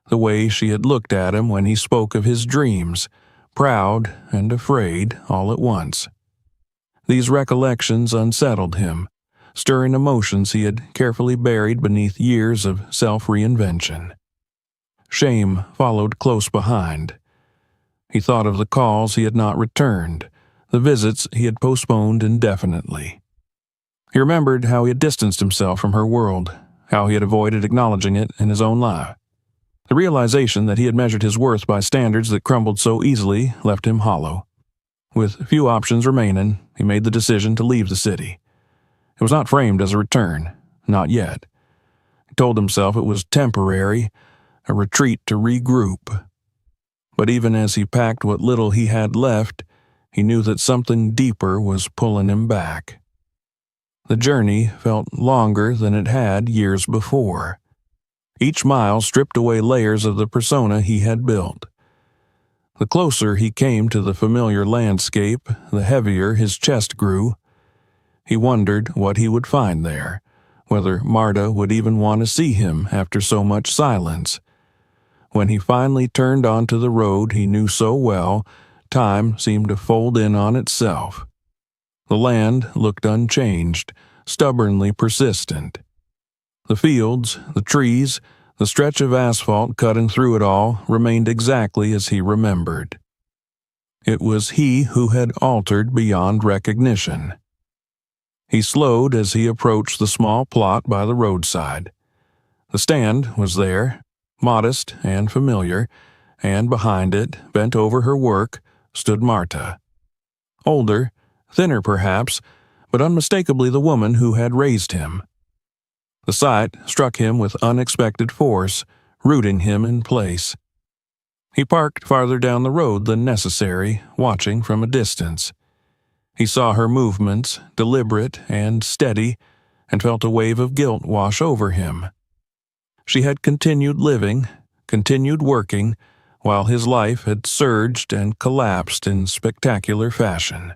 the way she had looked at him when he spoke of his dreams, proud and afraid all at once. These recollections unsettled him, stirring emotions he had carefully buried beneath years of self-reinvention. Shame followed close behind. He thought of the calls he had not returned, the visits he had postponed indefinitely. He remembered how he had distanced himself from her world, how he had avoided acknowledging it in his own life. The realization that he had measured his worth by standards that crumbled so easily left him hollow. With few options remaining, he made the decision to leave the city. It was not framed as a return, not yet. He told himself it was temporary, a retreat to regroup. But even as he packed what little he had left, he knew that something deeper was pulling him back. The journey felt longer than it had years before. Each mile stripped away layers of the persona he had built. The closer he came to the familiar landscape, the heavier his chest grew. He wondered what he would find there, whether Marta would even want to see him after so much silence. When he finally turned onto the road he knew so well, time seemed to fold in on itself. The land looked unchanged, stubbornly persistent. The fields, the trees, the stretch of asphalt cutting through it all remained exactly as he remembered. It was he who had altered beyond recognition. He slowed as he approached the small plot by the roadside. The stand was there, modest and familiar, and behind it, bent over her work, stood Marta. Older, thinner perhaps, but unmistakably the woman who had raised him. The sight struck him with unexpected force, rooting him in place. He parked farther down the road than necessary, watching from a distance. He saw her movements, deliberate and steady, and felt a wave of guilt wash over him. She had continued living, continued working, while his life had surged and collapsed in spectacular fashion.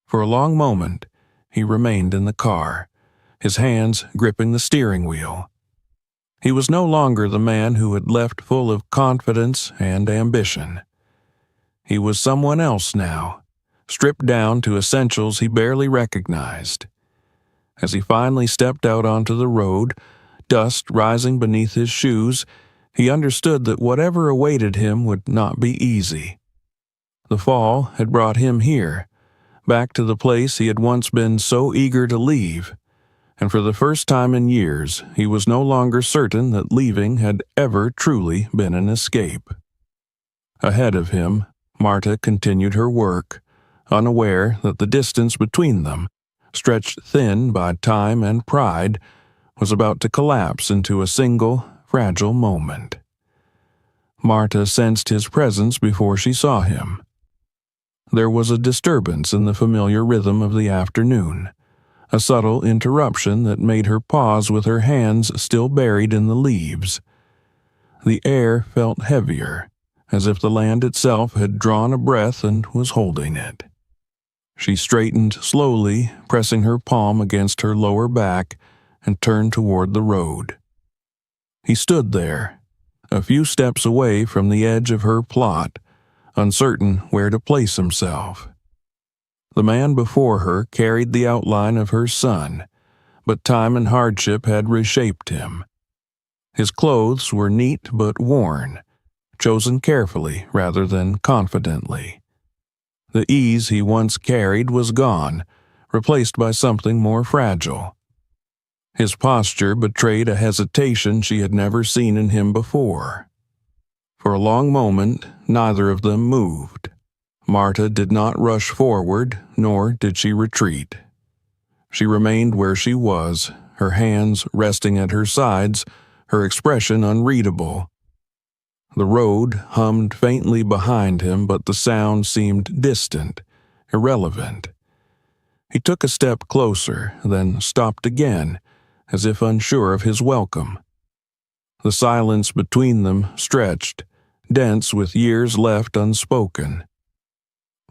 For a long moment, he remained in the car, his hands gripping the steering wheel. He was no longer the man who had left full of confidence and ambition. He was someone else now, stripped down to essentials he barely recognized. As he finally stepped out onto the road, dust rising beneath his shoes, he understood that whatever awaited him would not be easy. The fall had brought him here, back to the place he had once been so eager to leave, and for the first time in years he was no longer certain that leaving had ever truly been an escape. Ahead of him, Marta continued her work, unaware that the distance between them, stretched thin by time and pride, was about to collapse into a single, fragile moment. Marta sensed his presence before she saw him. There was a disturbance in the familiar rhythm of the afternoon, a subtle interruption that made her pause with her hands still buried in the leaves. The air felt heavier, as if the land itself had drawn a breath and was holding it. She straightened slowly, pressing her palm against her lower back, and turned toward the road. He stood there, a few steps away from the edge of her plot, uncertain where to place himself. The man before her carried the outline of her son, but time and hardship had reshaped him. His clothes were neat but worn, chosen carefully rather than confidently. The ease he once carried was gone, replaced by something more fragile. His posture betrayed a hesitation she had never seen in him before. For a long moment, neither of them moved. Marta did not rush forward, nor did she retreat. She remained where she was, her hands resting at her sides, her expression unreadable. The road hummed faintly behind him, but the sound seemed distant, irrelevant. He took a step closer, then stopped again, as if unsure of his welcome. The silence between them stretched, dense with years left unspoken.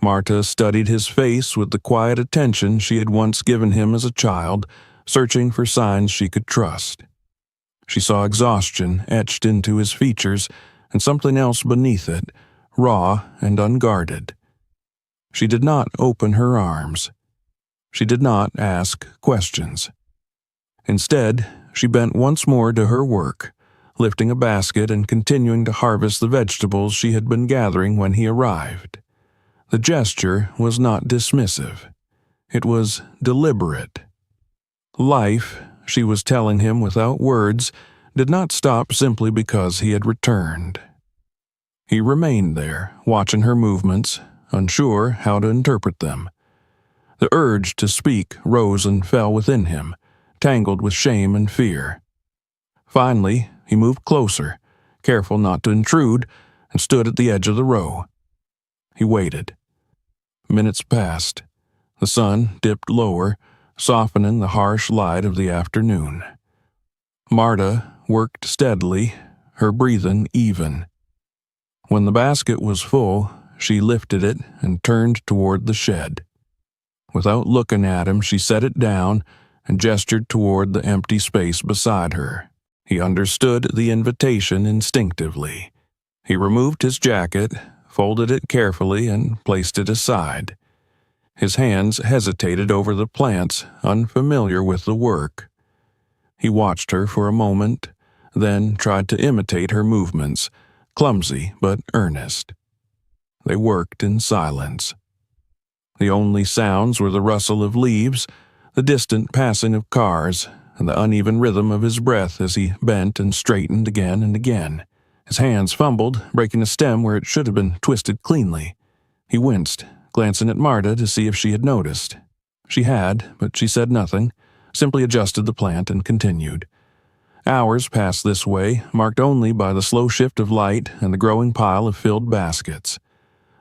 Marta studied his face with the quiet attention she had once given him as a child, searching for signs she could trust. She saw exhaustion etched into his features, and something else beneath it, raw and unguarded. She did not open her arms. She did not ask questions. Instead, she bent once more to her work, lifting a basket and continuing to harvest the vegetables she had been gathering when he arrived. The gesture was not dismissive. It was deliberate. Life, she was telling him without words, did not stop simply because he had returned. He remained there, watching her movements, unsure how to interpret them. The urge to speak rose and fell within him, tangled with shame and fear. Finally, he moved closer, careful not to intrude, and stood at the edge of the row. He waited. Minutes passed. The sun dipped lower, softening the harsh light of the afternoon. Marta worked steadily, her breathing even. When the basket was full, she lifted it and turned toward the shed. Without looking at him, she set it down and gestured toward the empty space beside her. He understood the invitation instinctively. He removed his jacket, folded it carefully, and placed it aside. His hands hesitated over the plants, unfamiliar with the work. He watched her for a moment, then tried to imitate her movements, clumsy but earnest. They worked in silence. The only sounds were the rustle of leaves, the distant passing of cars, and the uneven rhythm of his breath as he bent and straightened again and again. His hands fumbled, breaking a stem where it should have been twisted cleanly. He winced, glancing at Marta to see if she had noticed. She had, but she said nothing, simply adjusted the plant and continued. Hours passed this way, marked only by the slow shift of light and the growing pile of filled baskets.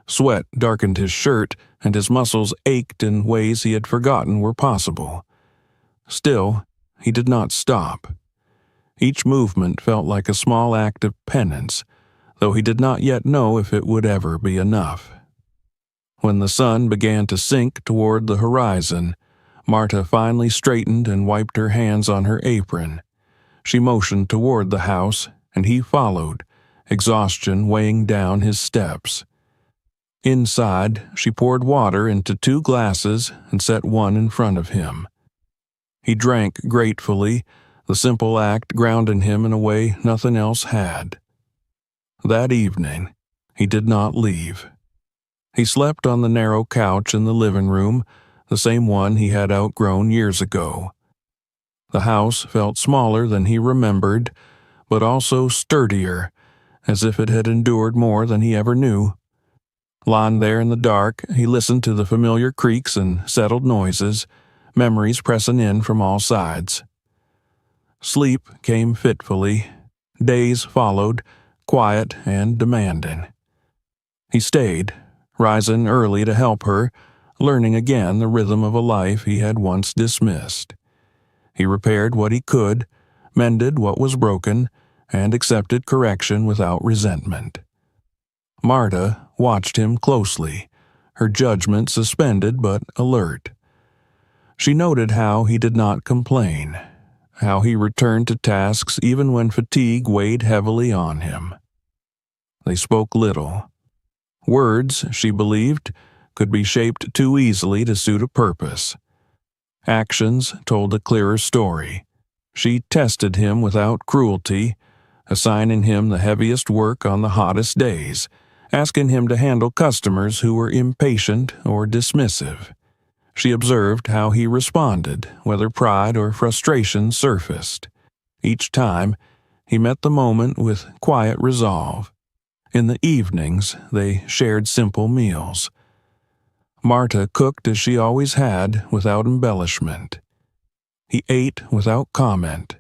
Sweat darkened his shirt, and his muscles ached in ways he had forgotten were possible. Still, he did not stop. Each movement felt like a small act of penance, though he did not yet know if it would ever be enough. When the sun began to sink toward the horizon, Marta finally straightened and wiped her hands on her apron. She motioned toward the house, and he followed, exhaustion weighing down his steps. Inside, she poured water into 2 glasses and set one in front of him. He drank gratefully, the simple act grounding him in a way nothing else had. That evening, he did not leave. He slept on the narrow couch in the living room, the same one he had outgrown years ago. The house felt smaller than he remembered, but also sturdier, as if it had endured more than he ever knew. Lying there in the dark, he listened to the familiar creaks and settled noises, memories pressing in from all sides. Sleep came fitfully. Days followed, quiet and demanding. He stayed, rising early to help her, learning again the rhythm of a life he had once dismissed. He repaired what he could, mended what was broken, and accepted correction without resentment. Marta watched him closely, her judgment suspended but alert. She noted how he did not complain, how he returned to tasks even when fatigue weighed heavily on him. They spoke little. Words, she believed, could be shaped too easily to suit a purpose. Actions told a clearer story. She tested him without cruelty, assigning him the heaviest work on the hottest days, asking him to handle customers who were impatient or dismissive. She observed how he responded, whether pride or frustration surfaced. Each time, he met the moment with quiet resolve. In the evenings, they shared simple meals. Marta cooked as she always had, without embellishment. He ate without comment,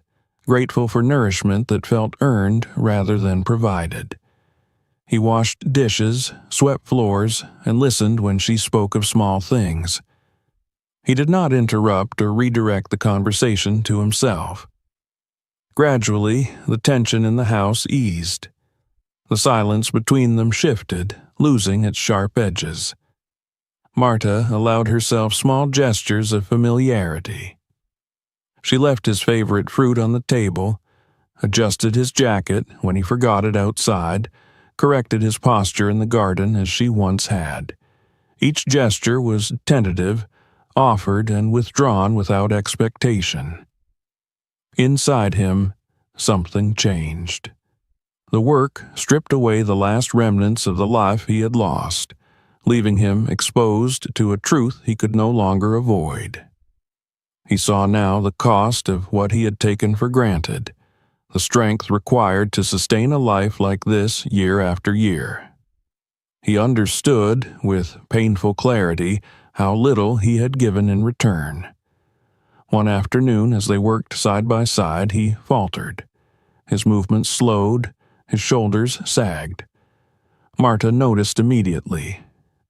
grateful for nourishment that felt earned rather than provided. He washed dishes, swept floors, and listened when she spoke of small things. He did not interrupt or redirect the conversation to himself. Gradually, the tension in the house eased. The silence between them shifted, losing its sharp edges. Marta allowed herself small gestures of familiarity. She left his favorite fruit on the table, adjusted his jacket when he forgot it outside, corrected his posture in the garden as she once had. Each gesture was tentative, offered and withdrawn without expectation. Inside him, something changed. The work stripped away the last remnants of the life he had lost, leaving him exposed to a truth he could no longer avoid. He saw now the cost of what he had taken for granted, the strength required to sustain a life like this year after year. He understood, with painful clarity, how little he had given in return. One afternoon, as they worked side by side, he faltered. His movements slowed, his shoulders sagged. Marta noticed immediately.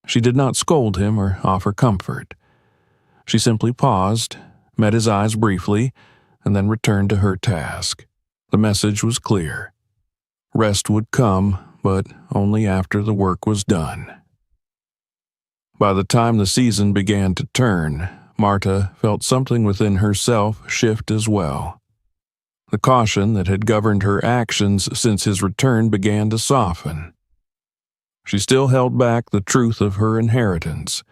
She did not scold him or offer comfort. She simply paused, met his eyes briefly, and then returned to her task. The message was clear. Rest would come, but only after the work was done. By the time the season began to turn, Marta felt something within herself shift as well. The caution that had governed her actions since his return began to soften. She still held back the truth of her inheritance,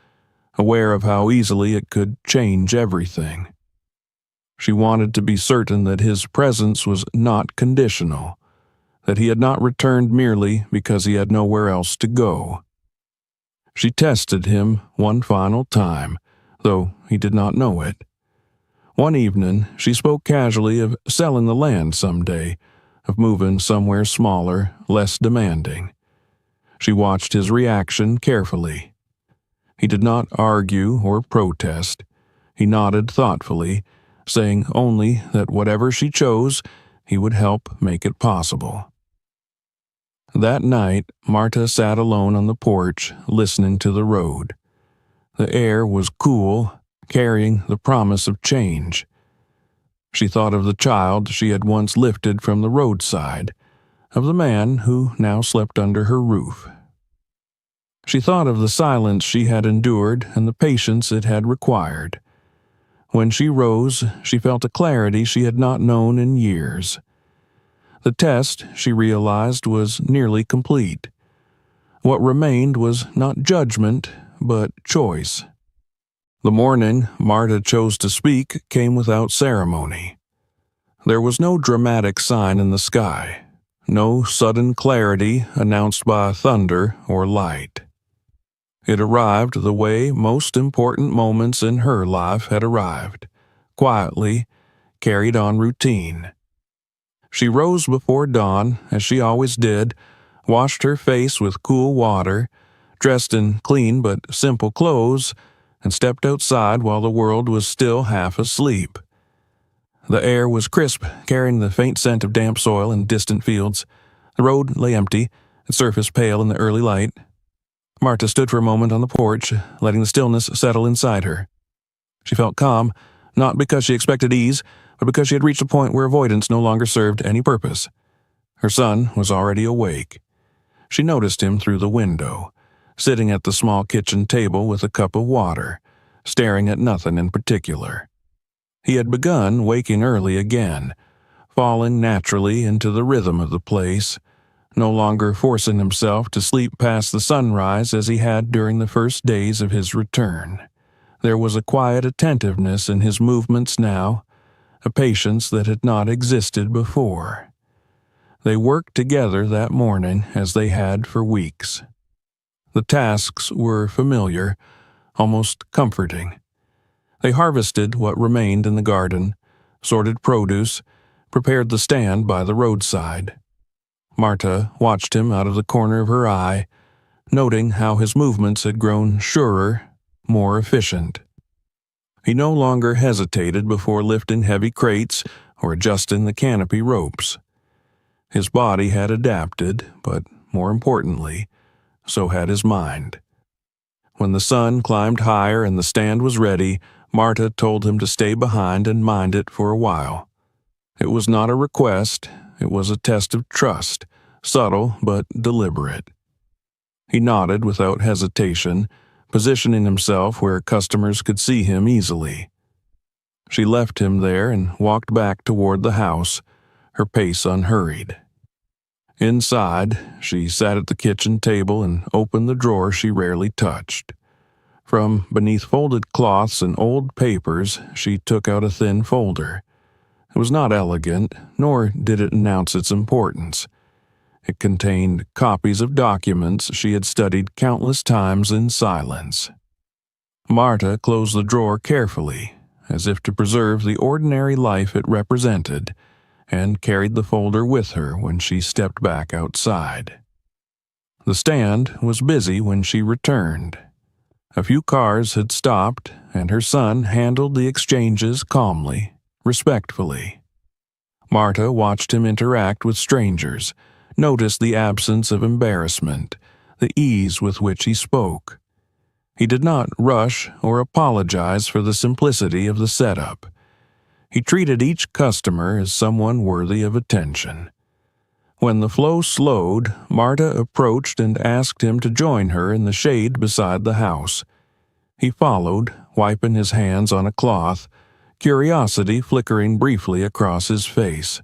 aware of how easily it could change everything. She wanted to be certain that his presence was not conditional, that he had not returned merely because he had nowhere else to go. She tested him one final time, though he did not know it. One evening, she spoke casually of selling the land someday, of moving somewhere smaller, less demanding. She watched his reaction carefully. He did not argue or protest. He nodded thoughtfully, saying only that whatever she chose, he would help make it possible. That night, Marta sat alone on the porch, listening to the road. The air was cool, carrying the promise of change. She thought of the child she had once lifted from the roadside, of the man who now slept under her roof. She thought of the silence she had endured and the patience it had required. When she rose, she felt a clarity she had not known in years. The test, she realized, was nearly complete. What remained was not judgment, but choice. The morning Marta chose to speak came without ceremony. There was no dramatic sign in the sky, no sudden clarity announced by thunder or light. It arrived the way most important moments in her life had arrived, quietly, carried on routine. She rose before dawn, as she always did, washed her face with cool water, dressed in clean but simple clothes, and stepped outside while the world was still half asleep. The air was crisp, carrying the faint scent of damp soil in distant fields. The road lay empty, its surface pale in the early light. Marta stood for a moment on the porch, letting the stillness settle inside her. She felt calm, not because she expected ease, but because she had reached a point where avoidance no longer served any purpose. Her son was already awake. She noticed him through the window, sitting at the small kitchen table with a cup of water, staring at nothing in particular. He had begun waking early again, falling naturally into the rhythm of the place, no longer forcing himself to sleep past the sunrise as he had during the first days of his return. There was a quiet attentiveness in his movements now, a patience that had not existed before. They worked together that morning as they had for weeks. The tasks were familiar, almost comforting. They harvested what remained in the garden, sorted produce, prepared the stand by the roadside. Marta watched him out of the corner of her eye, noting how his movements had grown surer, more efficient. He no longer hesitated before lifting heavy crates or adjusting the canopy ropes. His body had adapted, but more importantly, so had his mind. When the sun climbed higher and the stand was ready, Marta told him to stay behind and mind it for a while. It was not a request, it was a test of trust, subtle but deliberate. He nodded without hesitation, positioning himself where customers could see him easily. She left him there and walked back toward the house, her pace unhurried. Inside, she sat at the kitchen table and opened the drawer she rarely touched. From beneath folded cloths and old papers, she took out a thin folder. It was not elegant, nor did it announce its importance. It contained copies of documents she had studied countless times in silence. Marta closed the drawer carefully, as if to preserve the ordinary life it represented, and carried the folder with her when she stepped back outside. The stand was busy when she returned. A few cars had stopped, and her son handled the exchanges calmly, respectfully. Marta watched him interact with strangers, noticed the absence of embarrassment, the ease with which he spoke. He did not rush or apologize for the simplicity of the setup. He treated each customer as someone worthy of attention. When the flow slowed, Marta approached and asked him to join her in the shade beside the house. He followed, wiping his hands on a cloth, curiosity flickering briefly across his face.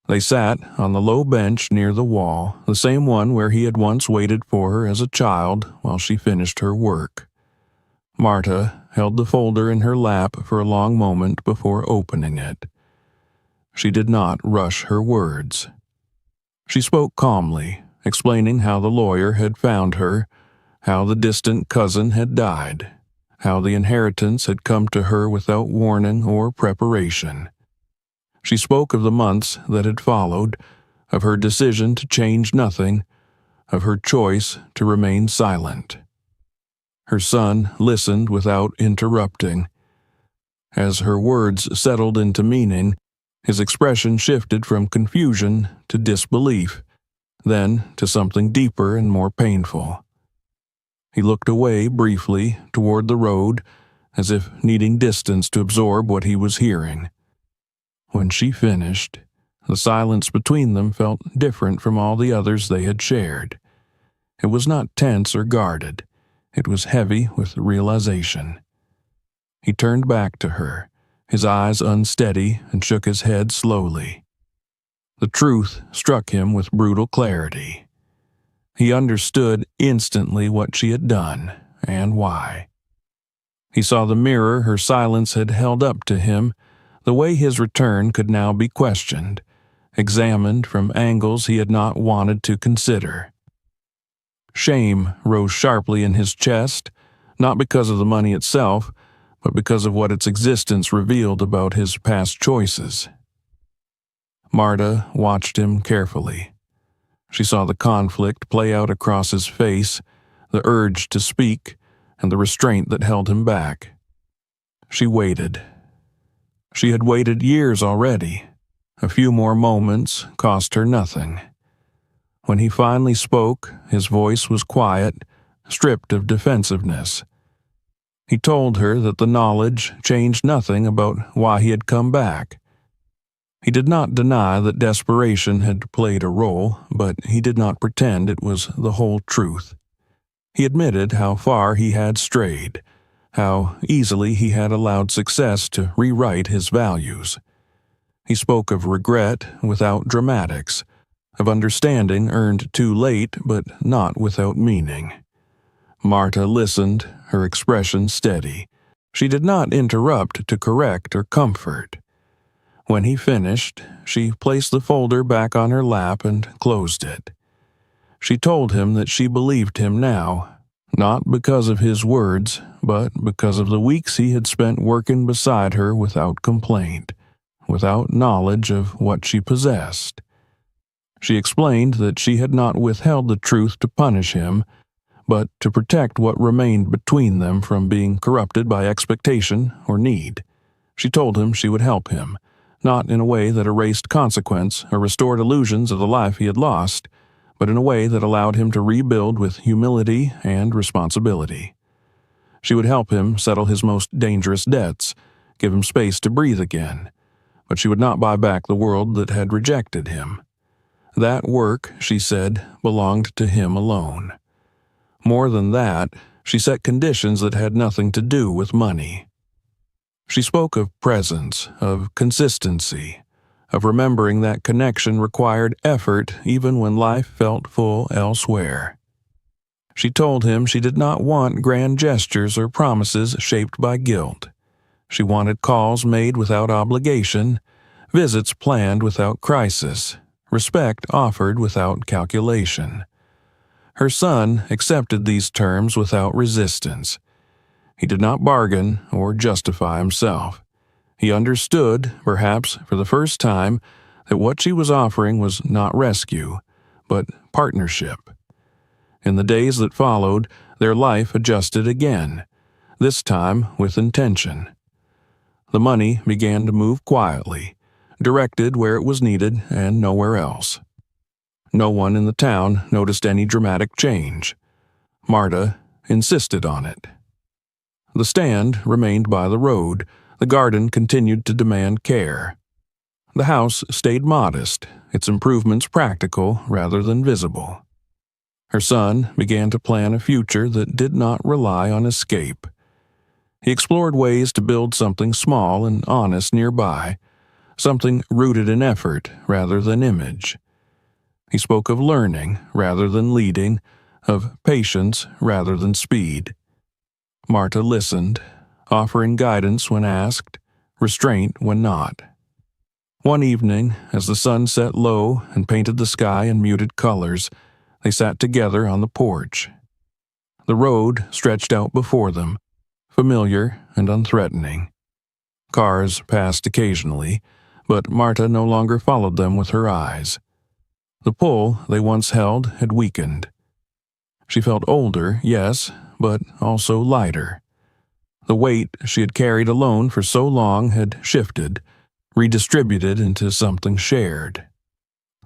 They sat on the low bench near the wall, the same one where he had once waited for her as a child while she finished her work. Marta held the folder in her lap for a long moment before opening it. She did not rush her words. She spoke calmly, explaining how the lawyer had found her, how the distant cousin had died, how the inheritance had come to her without warning or preparation. She spoke of the months that had followed, of her decision to change nothing, of her choice to remain silent. Her son listened without interrupting. As her words settled into meaning, his expression shifted from confusion to disbelief, then to something deeper and more painful. He looked away briefly toward the road, as if needing distance to absorb what he was hearing. When she finished, the silence between them felt different from all the others they had shared. It was not tense or guarded. It was heavy with realization. He turned back to her, his eyes unsteady, and shook his head slowly. The truth struck him with brutal clarity. He understood instantly what she had done and why. He saw the mirror her silence had held up to him, the way his return could now be questioned, examined from angles he had not wanted to consider. Shame rose sharply in his chest, not because of the money itself, but because of what its existence revealed about his past choices. Marta watched him carefully. She saw the conflict play out across his face, the urge to speak, and the restraint that held him back. She waited. She had waited years already. A few more moments cost her nothing. When he finally spoke, his voice was quiet, stripped of defensiveness. He told her that the knowledge changed nothing about why he had come back. He did not deny that desperation had played a role, but he did not pretend it was the whole truth. He admitted how far he had strayed, how easily he had allowed success to rewrite his values. He spoke of regret without dramatics, of understanding earned too late but not without meaning. Marta listened, her expression steady. She did not interrupt to correct or comfort. When he finished, she placed the folder back on her lap and closed it. She told him that she believed him now, not because of his words, but because of the weeks he had spent working beside her without complaint, without knowledge of what she possessed. She explained that she had not withheld the truth to punish him, but to protect what remained between them from being corrupted by expectation or need. She told him she would help him, not in a way that erased consequence or restored illusions of the life he had lost, but in a way that allowed him to rebuild with humility and responsibility. She would help him settle his most dangerous debts, give him space to breathe again, but she would not buy back the world that had rejected him. That work, she said, belonged to him alone. More than that, she set conditions that had nothing to do with money. She spoke of presence, of consistency, of remembering that connection required effort even when life felt full elsewhere. She told him she did not want grand gestures or promises shaped by guilt. She wanted calls made without obligation, visits planned without crisis, respect offered without calculation. Her son accepted these terms without resistance. He did not bargain or justify himself. He understood, perhaps for the first time, that what she was offering was not rescue, but partnership. In the days that followed, their life adjusted again, this time with intention. The money began to move quietly, directed where it was needed and nowhere else. No one in the town noticed any dramatic change. Marta insisted on it. The stand remained by the road. The garden continued to demand care. The house stayed modest, its improvements practical rather than visible. Her son began to plan a future that did not rely on escape. He explored ways to build something small and honest nearby, something rooted in effort rather than image. He spoke of learning rather than leading, of patience rather than speed. Marta listened, offering guidance when asked, restraint when not. One evening, as the sun set low and painted the sky in muted colors, they sat together on the porch. The road stretched out before them, familiar and unthreatening. Cars passed occasionally, but Marta no longer followed them with her eyes. The pull they once held had weakened. She felt older, yes, but also lighter. The weight she had carried alone for so long had shifted, redistributed into something shared.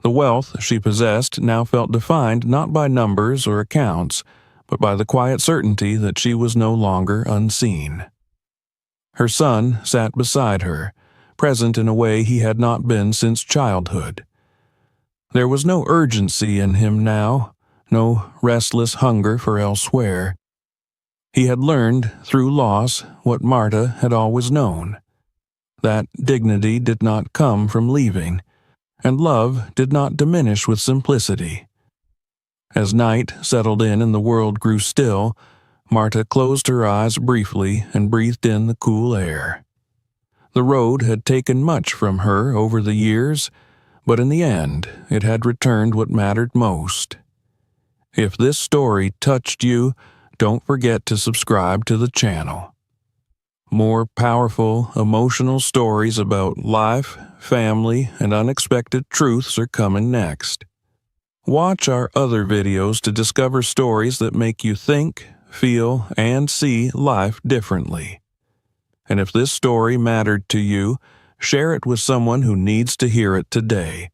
The wealth she possessed now felt defined not by numbers or accounts, but by the quiet certainty that she was no longer unseen. Her son sat beside her, present in a way he had not been since childhood. There was no urgency in him now, no restless hunger for elsewhere. He had learned, through loss, what Marta had always known. That dignity did not come from leaving, and love did not diminish with simplicity. As night settled in and the world grew still, Marta closed her eyes briefly and breathed in the cool air. The road had taken much from her over the years, but in the end, it had returned what mattered most. If this story touched you, don't forget to subscribe to the channel. More powerful, emotional stories about life, family, and unexpected truths are coming next. Watch our other videos to discover stories that make you think, feel, and see life differently. And if this story mattered to you, share it with someone who needs to hear it today.